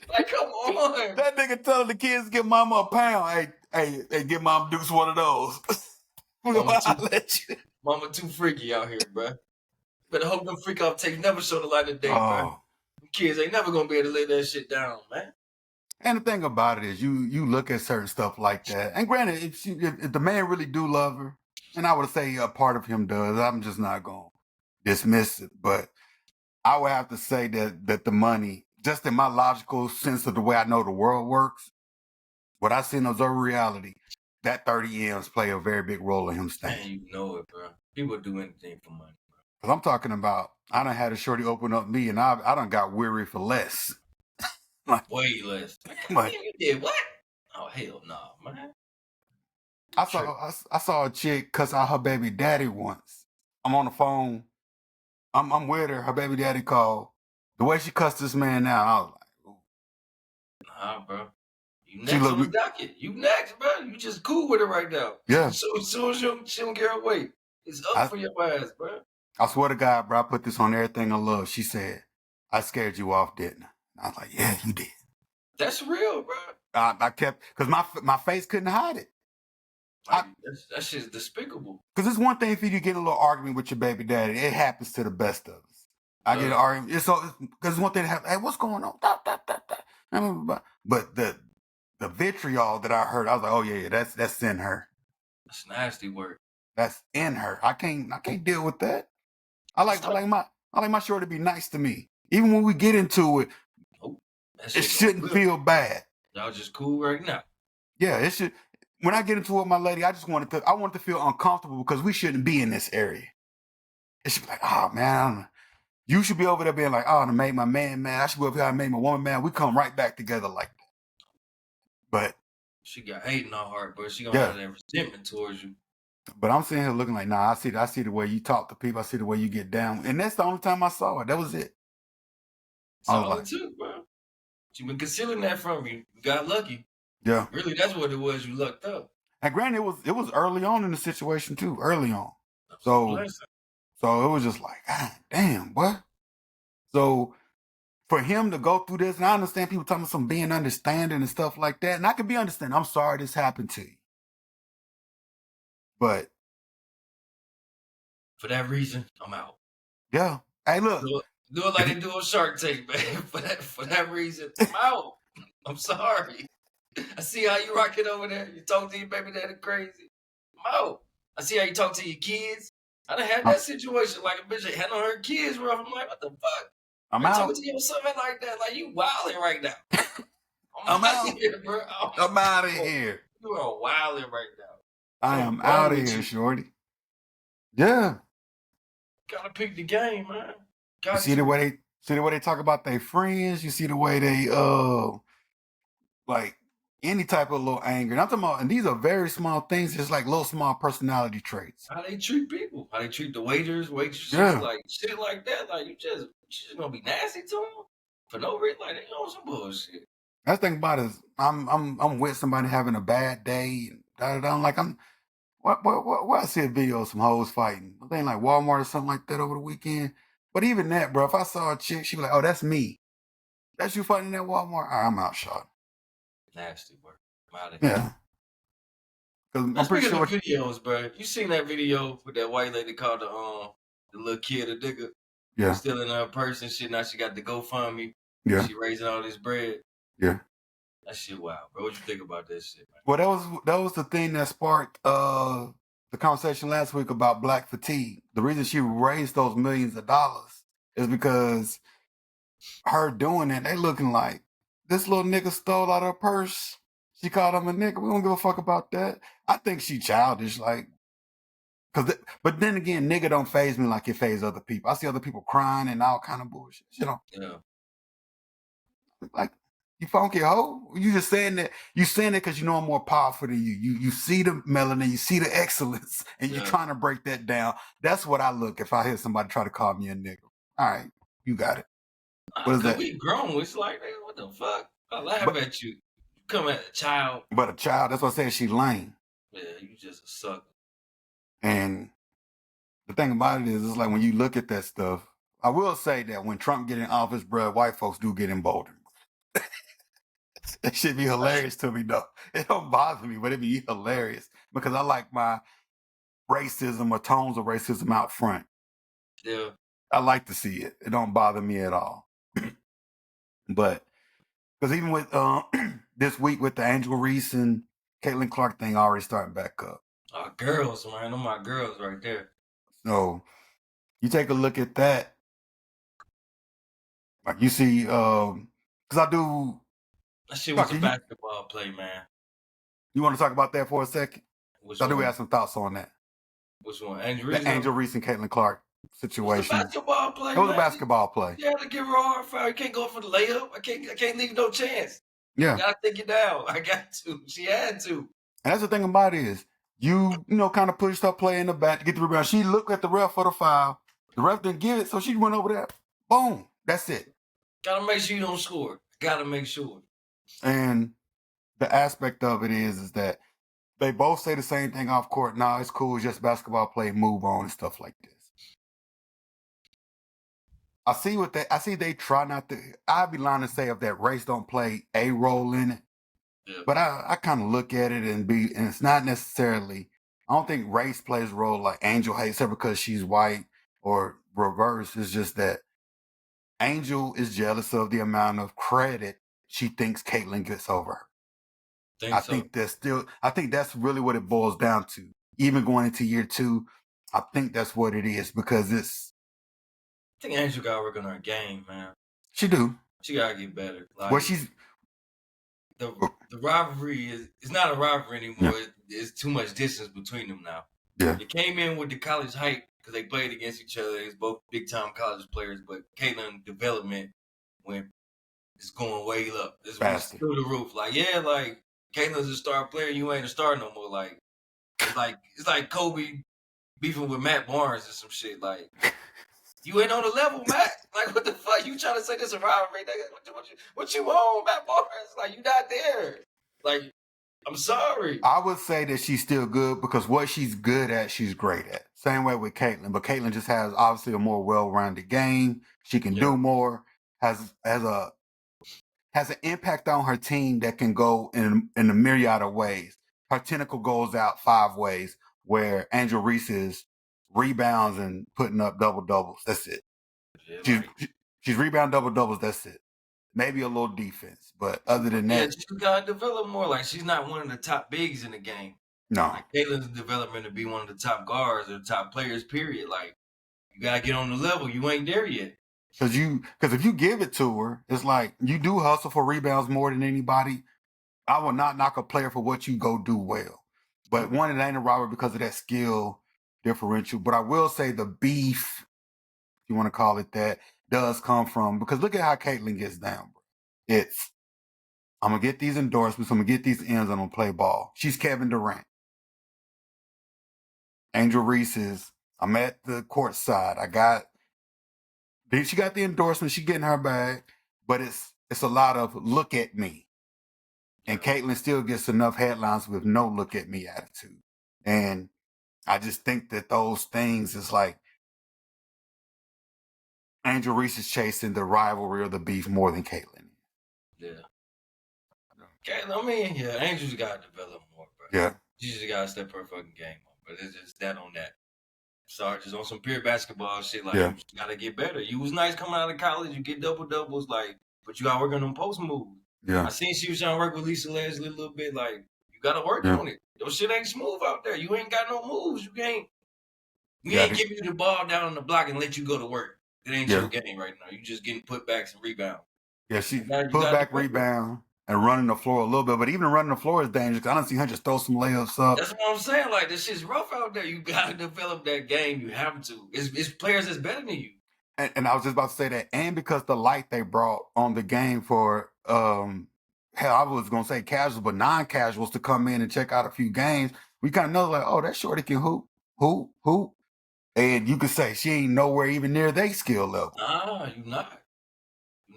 Like, come on. That nigga telling the kids give mama a pound. Hey, give mama Dukes one of those. Mama too freaky out here, bro. Better hope them freak off tapes never show the light of day, bro. Kids ain't never gonna be able to lay that shit down, man. And the thing about it is, you look at certain stuff like that. And granted, if the man really do love her, and I would say a part of him does, I'm just not gonna dismiss it. But I would have to say that the money, just in my logical sense of the way I know the world works, what I see in observer reality, that 30 M's play a very big role in him staying. Man, you know it, bro. People do anything for money, bro. Because I'm talking about, I done had a shorty open up me, and I done got weary for less. Like, way less. Like, you did what? Oh, hell no, man. I saw a chick cuss out her baby daddy once. I'm on the phone. I'm with her. Her baby daddy called. The way she cussed this man out, I was like, ooh. Nah, bro. You next on the docket. You next, bro. You just cool with her right now. Yeah. So as soon as she don't get her way, it's up for your ass, bro. I swear to God, bro, I put this on everything I love. She said, I scared you off, didn't I? I was like, yeah, you did. That's real, bro. I kept, because my face couldn't hide it. That shit's despicable. Because it's one thing for you to get in a little argument with your baby daddy. It happens to the best of us. I get an argument. Because it's one thing to have, hey, what's going on? But the vitriol that I heard, I was like, oh yeah, that's in her. That's nasty work. That's in her. I can't deal with that. I like my shorty to be nice to me. Even when we get into it, it shouldn't feel bad. Y'all just cool right now. Yeah, it should. When I get into it with my lady, I want to feel uncomfortable because we shouldn't be in this area. It should be like, oh man, you should be over there being like, oh, I made my man mad. I should be over here, I made my woman mad. We come right back together like that. But She got hate in her heart, but she gonna Yeah. have that resentment towards you. But I'm sitting here looking like, nah, I see the way you talk to people. I see the way you get down. And that's the only time I saw it. That was it. It's I was all it like, took, bro. She been concealing that from you. You got lucky. yeah. Really, that's what it was. You lucked up. And granted, it was early on in the situation too, early on. That was a So blessing. it was just like, God damn, what? So for him to go through this, and I understand people talking about some being understanding and stuff like that, and I can be understanding. I'm sorry this happened to you. But For that reason, I'm out. yeah. Hey, look. Do it like they do on Shark Tank, man. For that reason, I'm out. I'm sorry. I see how you rocking over there. You talk to your baby daddy crazy. I'm out. I see how you talk to your kids. I done had I'm, that situation like a bitch that handle her kids rough. I'm like, what the fuck? I'm Are you talking out. to your son like that? Like you wilding right now. I'm I'm out out. of here, bro. I'm out of here. You are wilding right now. I Something am wrong out of with here, you. shorty. Yeah. Gotta pick the game, man. You Got see to. the way they talk about their friends. You see the way they like any type of little anger. And I'm talking about, and these are very small things, just like little small personality traits. How they treat people. How they treat the waiters, waitresses, Yeah. like shit like that. Like you just gonna be nasty to them for no reason. Like they on some bullshit. That's the thing about it is I'm with somebody having a bad day. I'm like what I see a video of some hoes fighting. I think like Walmart or something like that over the weekend. But even that, bro, if I saw a chick, she'd be like, oh, that's me. That's you fighting at Walmart? All right, I'm out shot. Nasty work. I'm out of here. Yeah. Because Now, I'm pretty speaking sure. of videos, bro, you seen that video with that white lady called the little kid a digger? Yeah. Stealing her purse and shit. Now she got the GoFundMe. Yeah. She raising all this bread. Yeah. That shit wild, bro. What you think about that shit, man? Well, that was the thing that sparked the conversation last week about black fatigue. The reason she raised those millions of dollars is because her doing it, they looking like this little nigga stole out her purse. She called him a nigga. We don't give a fuck about that. I think she childish, like, but then again, nigga don't phase me like it phase other people. I see other people crying and all kind of bullshit. You know, Yeah. like you funky hoe. You just saying that because you know I'm more powerful than you. You see the melanin, you see the excellence, and you're trying to break that down. That's what I look if I hear somebody try to call me a nigga. All right, you got it. What is that? We grown. It's like, nigga, what the fuck? I laugh at you. You come at a child. But a child, that's what I said, she lame. Yeah, you just a sucker. And the thing about it is, it's like when you look at that stuff, I will say that when Trump get in office, bro, white folks do get emboldened. That should be hilarious to me, though. It don't bother me, but it be hilarious because I like my racism or tones of racism out front. Yeah. I like to see it. It don't bother me at all. But because even with this week with the Angel Reese and Caitlin Clark thing already starting back up. Girls, man. Them my girls right there. So you take a look at that. Like you see, because I do. That shit was a basketball play, man. You want to talk about that for a second? Which I do one? have some thoughts on that. Which one? Angel Reese? The Angel Reese and Caitlin Clark situation. It was a basketball play. It was a basketball play. You have to give her a hard foul. You can't go for the layup. I can't leave no chance. Yeah. You gotta take it down. I got to. She had to. And that's the thing about it is, you know, kind of pushed her play in the back to get the rebound. She looked at the ref for the foul. The ref didn't give it, so she went over there. Boom. That's it. Gotta make sure you don't score. Gotta make sure. And the aspect of it is that they both say the same thing off court. Nah, it's cool. It's just basketball play. Move on and stuff like this. I see they try not to. I'd be lying to say if that race don't play a role in it. Yeah. But I kind of look at it and it's not necessarily. I don't think race plays a role like Angel hates her because she's white or reverse. It's just that Angel is jealous of the amount of credit she thinks Caitlyn gets over her. I think that's really what it boils down to. Even going into year 2, I think that's what it is because it's. I think Angel got to work on her game, man. She do. She got to get better. Like, well, she's. The rivalry is not a rivalry anymore. Yeah. It's too much distance between them now. Yeah. It came in with the college hype because they played against each other. It's both big time college players, but Caitlyn development it's going way up. It's through the roof. Like, yeah, like Caitlin's a star player. You ain't a star no more. Like it's like Kobe beefing with Matt Barnes or some shit. Like you ain't on the level, Matt. Like what the fuck? You trying to say this a rivalry? Nigga? What you on, Matt Barnes? Like you not there. Like I'm sorry. I would say that she's still good because what she's good at, she's great at. Same way with Caitlyn, but Caitlyn just has obviously a more well-rounded game. She can Yeah. do more. Has an impact on her team that can go in a myriad of ways. Her tentacle goes out 5 ways, where Angel Reese is rebounds and putting up double doubles. That's it. Yeah, She's like she's rebound double doubles. That's it. Maybe a little defense, but other than yeah, that, she gotta develop more. Like she's not one of the top bigs in the game. no. Like Caitlin's developing to be one of the top guards or top players. Period. Like you gotta get on the level. You ain't there yet. Because if you give it to her, it's like you do hustle for rebounds more than anybody. I will not knock a player for what you go do well. But one, it ain't a robbery because of that skill differential. But I will say the beef, if you want to call it that, does come from, because look at how Caitlyn gets down, bro. It's, I'm going to get these endorsements, I'm going to get these ends, I'm going to play ball. She's Kevin Durant. Angel Reese is, I'm at the court side. She got the endorsement, she getting her bag, but it's a lot of look at me. And Caitlyn still gets enough headlines with no look at me attitude. And I just think that those things is like Angel Reese is chasing the rivalry or the beef more than Caitlyn. Yeah. Caitlyn, I mean, yeah, Angel's gotta develop more, bro. Yeah. She just gotta step her fucking game up. But it's just that on that. Sorry, just on some pure basketball shit. Like Yeah. you just gotta get better. You was nice coming out of college. You get double doubles, like, but you gotta work on them post moves. Yeah. I seen she was trying to work with Lisa Leslie a little bit. Like you gotta work on it. Your shit ain't smooth out there. You ain't got no moves. We ain't give you the ball down on the block and let you go to work. It ain't your game right now. You just getting putbacks and rebounds. Yeah, she put back rebound and running the floor a little bit, but even running the floor is dangerous. I don't see her just throw some layups up. That's what I'm saying. Like this shit's rough out there. You gotta develop that game. You have to. It's players that's better than you. And I was just about to say that, and because the light they brought on the game for hell, I was gonna say casuals, but non-casuals to come in and check out a few games, we kind of know like, oh, that shorty can hoop. And you could say she ain't nowhere even near their skill level. Nah, you not.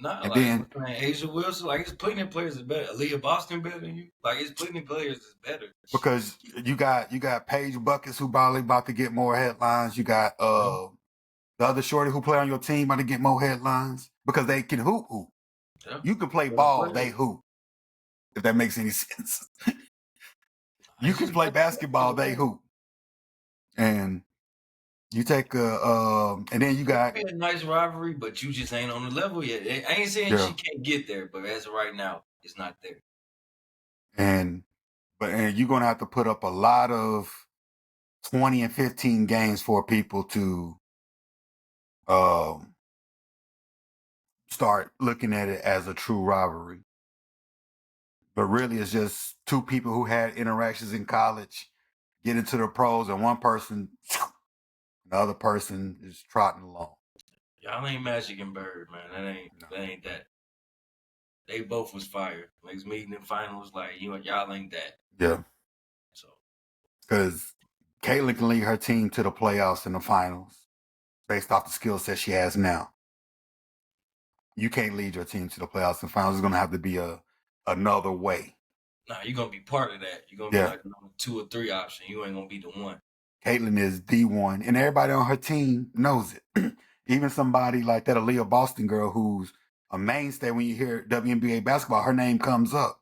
Not and like then Asia Wilson, like it's plenty of players that's better. Aaliyah Boston better than you. Like it's plenty of players that's better. Because you got Paige Buckets who probably about to get more headlines. You got the other shorty who play on your team about to get more headlines because they can hoop. Yeah. You can play ball, they hoop. If that makes any sense. You can play basketball, they hoop. And you take and then you got a nice rivalry, but you just ain't on the level yet. I ain't saying she can't get there, but as of right now, it's not there. And you're gonna have to put up a lot of 20 and 15 games for people to start looking at it as a true rivalry. But really, it's just two people who had interactions in college get into the pros, and one person, the other person is trotting along. Y'all ain't Magic and Bird, man. That ain't that. They both was fired. Like meeting in finals, like y'all ain't that. Yeah. So, because Caitlyn can lead her team to the playoffs and the finals based off the skill set she has now. You can't lead your team to the playoffs and finals. It's going to have to be another way. Nah, you're going to be part of that. You're going to be like number 2 or 3 option. You ain't going to be the one. Caitlyn is the one, and everybody on her team knows it. Even somebody like that Aaliyah Boston girl who's a mainstay when you hear WNBA basketball, her name comes up.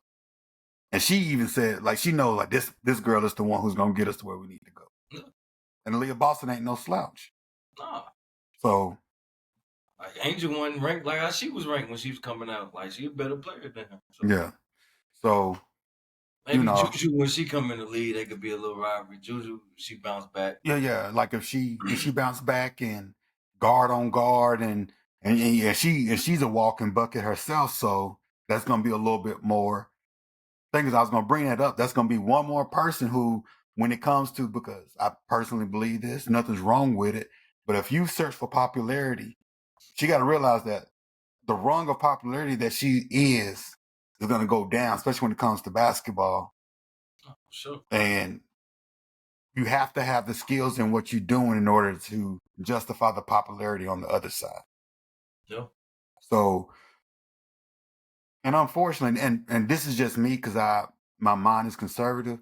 And she even said, like, she knows, like, this girl is the one who's going to get us to where we need to go. Yeah. And Aaliyah Boston ain't no slouch. Nah. So. Like, Angel wasn't ranked like how she was ranked when she was coming out. Like, she a better player than her. So. Yeah. So. Maybe Juju, when she come in the league, they could be a little rivalry. Juju, she bounced back. Yeah. Like, if she bounced back and guard on guard and she's a walking bucket herself, so that's going to be a little bit more. Thing is, I was going to bring that up. That's going to be one more person who, when it comes to, because I personally believe this, nothing's wrong with it. But if you search for popularity, she got to realize that the rung of popularity that she is is going to go down, especially when it comes to basketball. Oh, sure. And you have to have the skills in what you're doing in order to justify the popularity on the other side. Yeah. So, and unfortunately, and this is just me because my mind is conservative.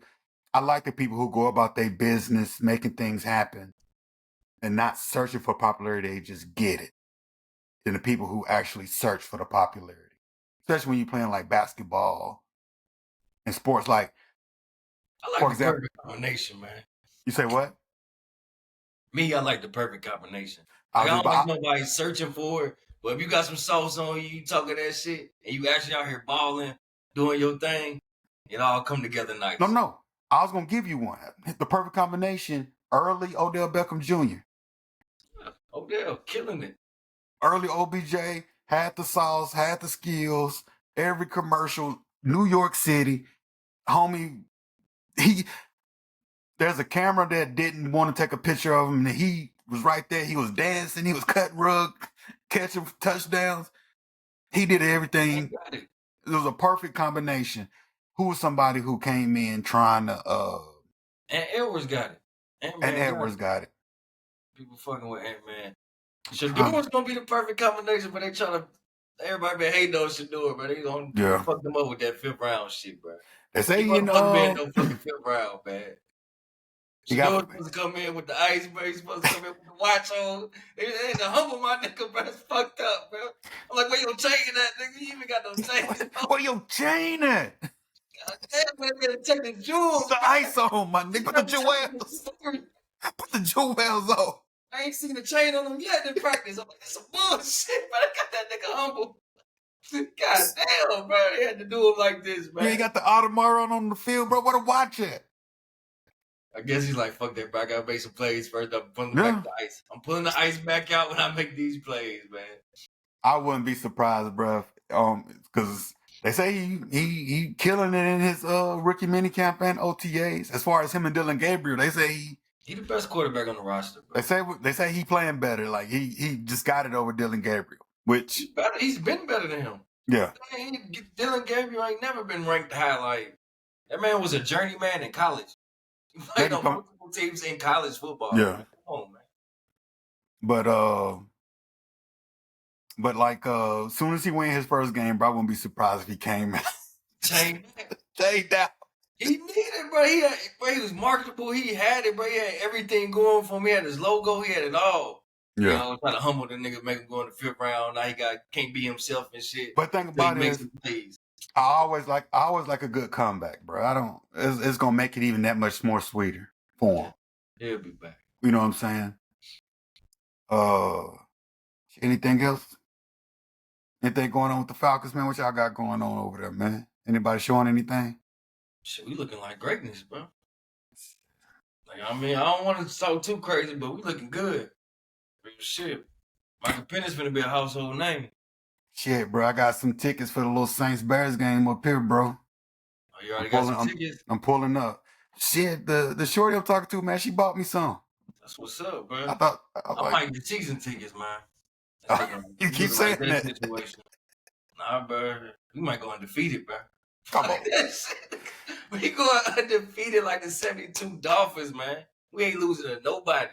I like the people who go about their business, making things happen, and not searching for popularity. They just get it. Than the people who actually search for the popularity, especially when you're playing like basketball and sports. Like, I like for the example, perfect combination, man. you say what? Me, I like the perfect combination. I Like was I just don't like about. nobody searching for it. But if you got some sauce on you, you talking that shit, and you actually out here balling, doing your thing, it all come together nice. No. I was gonna give you one. The perfect combination: early Odell Beckham Jr., Odell killing it. early OBJ had the sauce, had the skills. Every commercial, New York City, homie. He there's a camera that didn't want to take a picture of him, and he was right there. He was dancing. He was cutting rug, catching touchdowns. He did I everything. got it. It was a perfect combination. Who was somebody who came in trying to And Edwards got it. Ant and Man got Edwards it. got it. People fucking with Ant Man. Shador Trying was gonna be the perfect combination, but they trying to. Everybody been hating on Shador, but they gonna yeah. fuck them up with that fifth round shit, bro. They He say wasn't supposed to be in no fucking fifth round, man. he Shador got supposed to come in with the ice, bro. He's supposed to come in with the watch on. They ain't to humble my nigga, bro. It's fucked up, bro. I'm like, where your chain at, nigga? You even got no chain. where your chain at? God damn, man, better take the jewels, Put the bro. ice on, my nigga. Put the jewels. Put the jewels on. I ain't seen the chain on him yet in practice. I'm like, that's some bullshit, bro. I got that nigga humble. God damn, bro. They had to do him like this, man. You ain't got the Audemars on the field, bro. Where to watch it? I guess he's like, fuck that, bro. I gotta make some plays first. I'm pulling back the ice. I'm pulling the ice back out when I make these plays, man. I wouldn't be surprised, bro. Because they say he killing it in his rookie mini campaign OTAs. As far as him and Dylan Gabriel, they say He the best quarterback on the roster, bro. they say he playing better. Like he just got it over Dylan Gabriel, which He's better. He's been better than him. yeah. Dylan Gabriel ain't never been ranked high. Like that man was a journeyman in college. He played on multiple teams in college football. Yeah. Man. Come on, man. But like as soon as he win his first game, bro, I wouldn't be surprised if he came Chain down. He needed it, bro. He was marketable. He had it, bro. He had everything going for him. He had his logo. He had it all. Yeah. You know, try to humble the nigga, make him go in the fifth round. Now he can't be himself and shit. But think about it is, I always like a good comeback, bro. It's gonna make it even that much more sweeter for him. He'll be back. You know what I'm saying? Anything else? Anything going on with the Falcons, man? What y'all got going on over there, man? Anybody showing anything? Shit, we looking like greatness, bro. Like, I mean, I don't want to talk too crazy, but we looking good. Real shit. Michael Penix finna be a household name. Shit, bro. I got some tickets for the little Saints Bears game up here, bro. Oh, you already got some tickets? I'm pulling up. Shit, the shorty I'm talking to, man, she bought me some. That's what's up, bro. I might get season tickets, man. You keep saying that. Situation. Nah, bro. We might go undefeated, bro. Come on. We going undefeated like the 72 Dolphins, man. We ain't losing to nobody.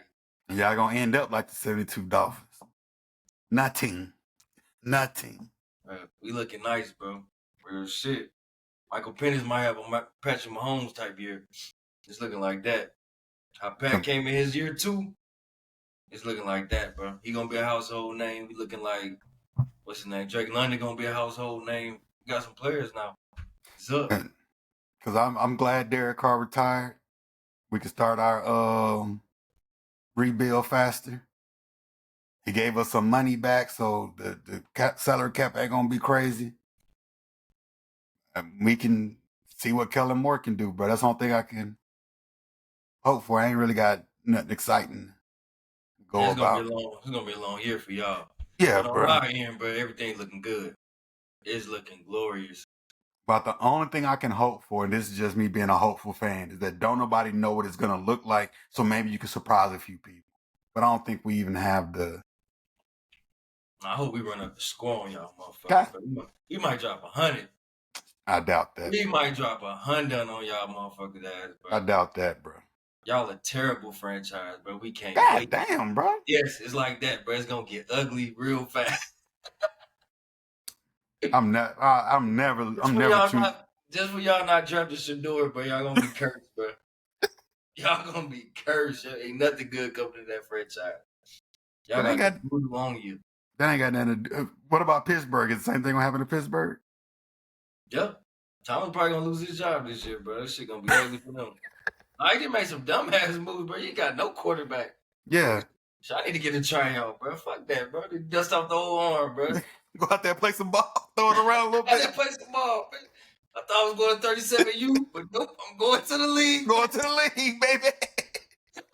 Y'all gonna end up like the 72 Dolphins. Nothing. Bro, we looking nice, bro. Real shit. Michael Penix might have a Patrick Mahomes type year. It's looking like that. How Pat came in his year 2, it's looking like that, bro. He gonna be a household name. We looking like, what's his name? Drake London gonna be a household name. We got some players now. It's up. Because I'm glad Derek Carr retired. We can start our rebuild faster. He gave us some money back, so the salary cap ain't gonna be crazy. We can see what Kellen Moore can do, bro. That's the only thing I can hope for. I ain't really got nothing exciting to go about. It's gonna be a long year for y'all. Yeah, but bro. On our end, bro, everything looking good. It's looking glorious. But the only thing I can hope for, and this is just me being a hopeful fan, is that don't nobody know what it's gonna look like. So maybe you can surprise a few people. But I don't think we even have the. I hope we run up the score on y'all, motherfucker. You might drop 100. I doubt that. We might drop 100 on y'all motherfuckers ass, I bro. doubt that, bro. Y'all a terrible franchise, bro. We can't God wait. damn, bro. Yes, it's like that, bro. It's gonna get ugly real fast. I'm never too. Just when y'all not drafting Shador, bro, y'all gonna be cursed, bro. Y'all gonna be cursed. Ain't nothing good coming to that franchise. Y'all That ain't got got the voodoo on you. that ain't got nothing to do. What about Pittsburgh? Is the same thing gonna happen to Pittsburgh? Yep. Thomas probably gonna lose his job this year, bro. That shit gonna be ugly for them. I did make some dumbass moves, bro. You ain't got no quarterback. Yeah. So I need to get a tryout, bro. Fuck that, bro. They dust off the whole arm, bro. Go out there, play some ball, throw it around a little I bit. didn't play some ball, man. I thought I was going to 37U, but nope, I'm going to the league. Going to the league, baby.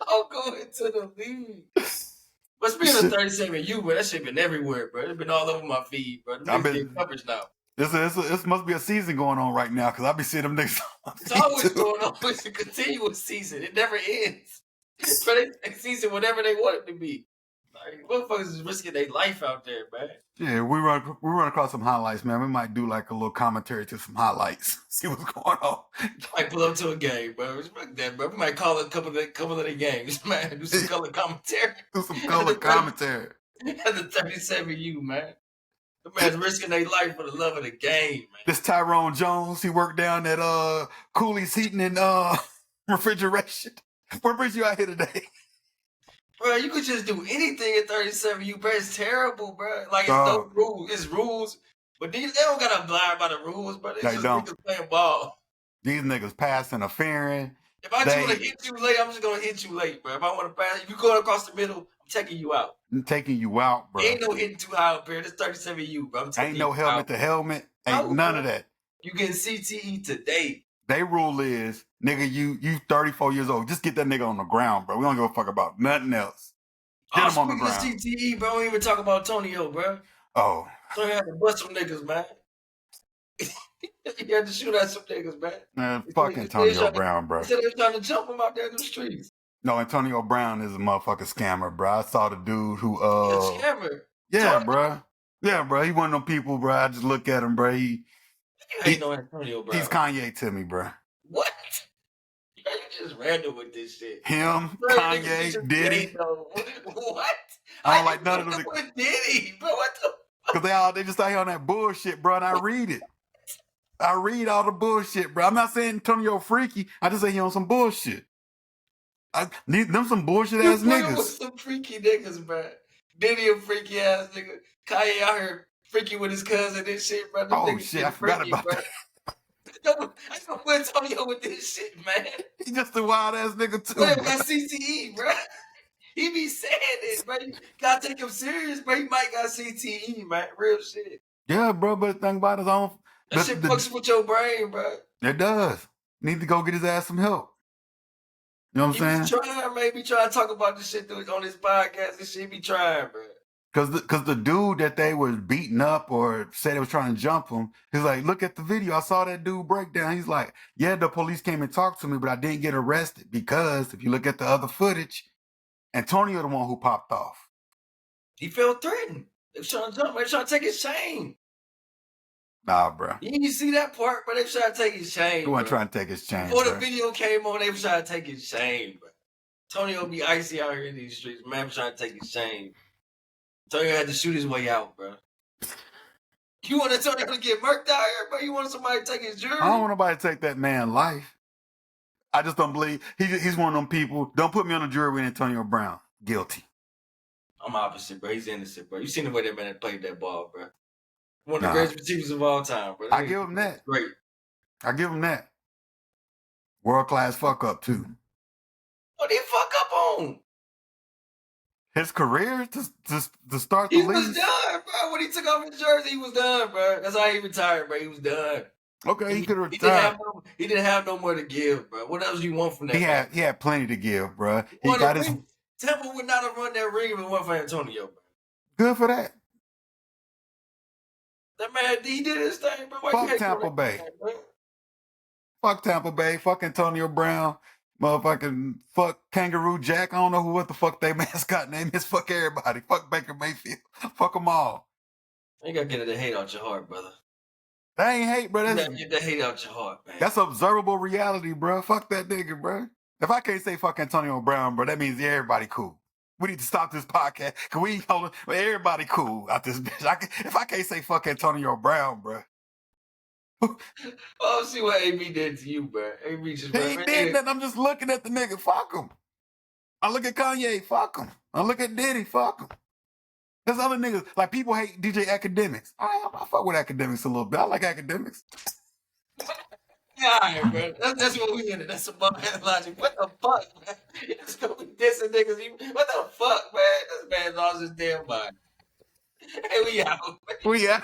I'm going to the league. But speaking of 37U, bro, that shit been everywhere, bro. It's been all over my feed, bro. The niggas get coverage now. This must be a season going on right now because I be seeing them niggas. It's always going on. It's a continuous season. It never ends. But they season whatever they want it to be. Like, motherfuckers is risking their life out there, man. Yeah, we run across some highlights, man. We might do like a little commentary to some highlights. See what's going on. Might pull up to a game, bro. Fuck that, bro. We might call a couple of the games, man. Do some color commentary. Do some color commentary. At the 37U, man. The man's risking their life for the love of the game, man. This Tyrone Jones, he worked down at Cooley's Heating and Refrigeration. What brings you out here today? Bro, you could just do anything at 37U, bro. It's terrible, bro. Like, it's no rules. It's rules. But they don't got to abide by the rules, bro. It's just niggas playing ball. These niggas pass interfering. If I just want to hit you late, I'm just going to hit you late, bro. If I want to pass, if you going across the middle, I'm taking you out. I'm taking you out, bro. Ain't no hitting too high up here. It's 37U, bro. I'm taking ain't no helmet to helmet. Ain't none of that. You getting CTE today. They rule is, nigga, you 34 years old. Just get that nigga on the ground, bro. We don't give a fuck about nothing else. Get him on the ground. CTE, bro. Don't even talk about Antonio, bro. Oh. So you had to bust some niggas, man. You had to shoot at some niggas, man. Man, fuck Antonio Brown, bro. Instead of trying to jump him out there in the streets. No, Antonio Brown is a motherfucking scammer, bro. I saw the dude who a scammer. Yeah, bro. Yeah, bro. He one of them people, bro. I just look at him, bro. You ain't no Antonio Brown. He's Kanye to me, bro. What? You just random with this shit. Him, bro, Kanye, Diddy. What? I don't like none of them. With Diddy, bro. What the? Because they just out here on that bullshit, bro, and I read it. I read all the bullshit, bro. I'm not saying Antonio freaky. I just say he on some bullshit. Them some bullshit ass niggas. With some freaky niggas, bro. Diddy a freaky ass nigga. Kanye out here freaky with his cousin and shit, bro. Oh shit, I forgot about that. I don't put Antonio with this shit, man. He just a wild ass nigga too. Bro, got CTE, bro. He be saying it, bro. You gotta take him serious, bro. He might got CTE, man. Real shit. Yeah, bro, but the thing about it, that shit fucks with your brain, bro. It does. Need to go get his ass some help. You know what I'm saying? Maybe trying to talk about this shit on this podcast. This shit be trying, bro. Cause the dude that they was beating up or said they was trying to jump him, he's like, look at the video. I saw that dude break down. He's like, yeah, the police came and talked to me, but I didn't get arrested because if you look at the other footage, Antonio the one who popped off. He felt threatened. They was trying to jump. They was trying to take his chain. Nah, bro. You didn't see that part, but they was trying to take his chain. He wasn't trying to take his chain. Before the video came on, they was trying to take his chain, bro. Antonio be icy out here in these streets. Man was trying to take his chain. Antonio had to shoot his way out, bro. You want Antonio to get murked out here, bro? You want somebody to take his jury? I don't want nobody to take that man's life. I just don't believe he's one of them people. Don't put me on the jury with Antonio Brown. Guilty. I'm opposite, bro. He's innocent, bro. You seen the way that man played that ball, bro. One of the greatest receivers of all time, bro. I give him that. Great. I give him that. World class fuck up too. What did he fuck up on? His career to start the league. He was done, bro. When he took off his jersey, he was done, bro. That's how he retired, bro. He was done. Okay, he could have retired. He didn't have no more to give, bro. What else do you want from that? He had plenty to give, bro. He got his. Temple would not have run that ring if it wasn't for Antonio, bro. Good for that. That man, he did his thing, bro. Fuck Tampa Bay. Fuck Tampa Bay. Fuck Antonio Brown. Motherfucking fuck Kangaroo Jack. I don't know what the fuck they mascot name is. Fuck everybody. Fuck Baker Mayfield. Fuck them all. You gotta get the hate out your heart, brother. That ain't hate, bro. Get that hate out your heart, man. That's observable reality, bro. Fuck that nigga, bro. If I can't say fuck Antonio Brown, bro, that means everybody cool. We need to stop this podcast. Cause we hold everybody cool out this bitch. If I can't say fuck Antonio Brown, bro. Oh, see what AB did to you, bro. AB just He did that. I'm just looking at the nigga. Fuck him. I look at Kanye. Fuck him. I look at Diddy. Fuck him. There's other niggas. Like, people hate DJ Academics. I fuck with Academics a little bit. I like Academics. Yeah, all right, bro. That's what we in it. That's some man logic. What the fuck, man? You just gonna be dissing niggas. What the fuck, man? This man lost his damn mind. Hey, we out. We out.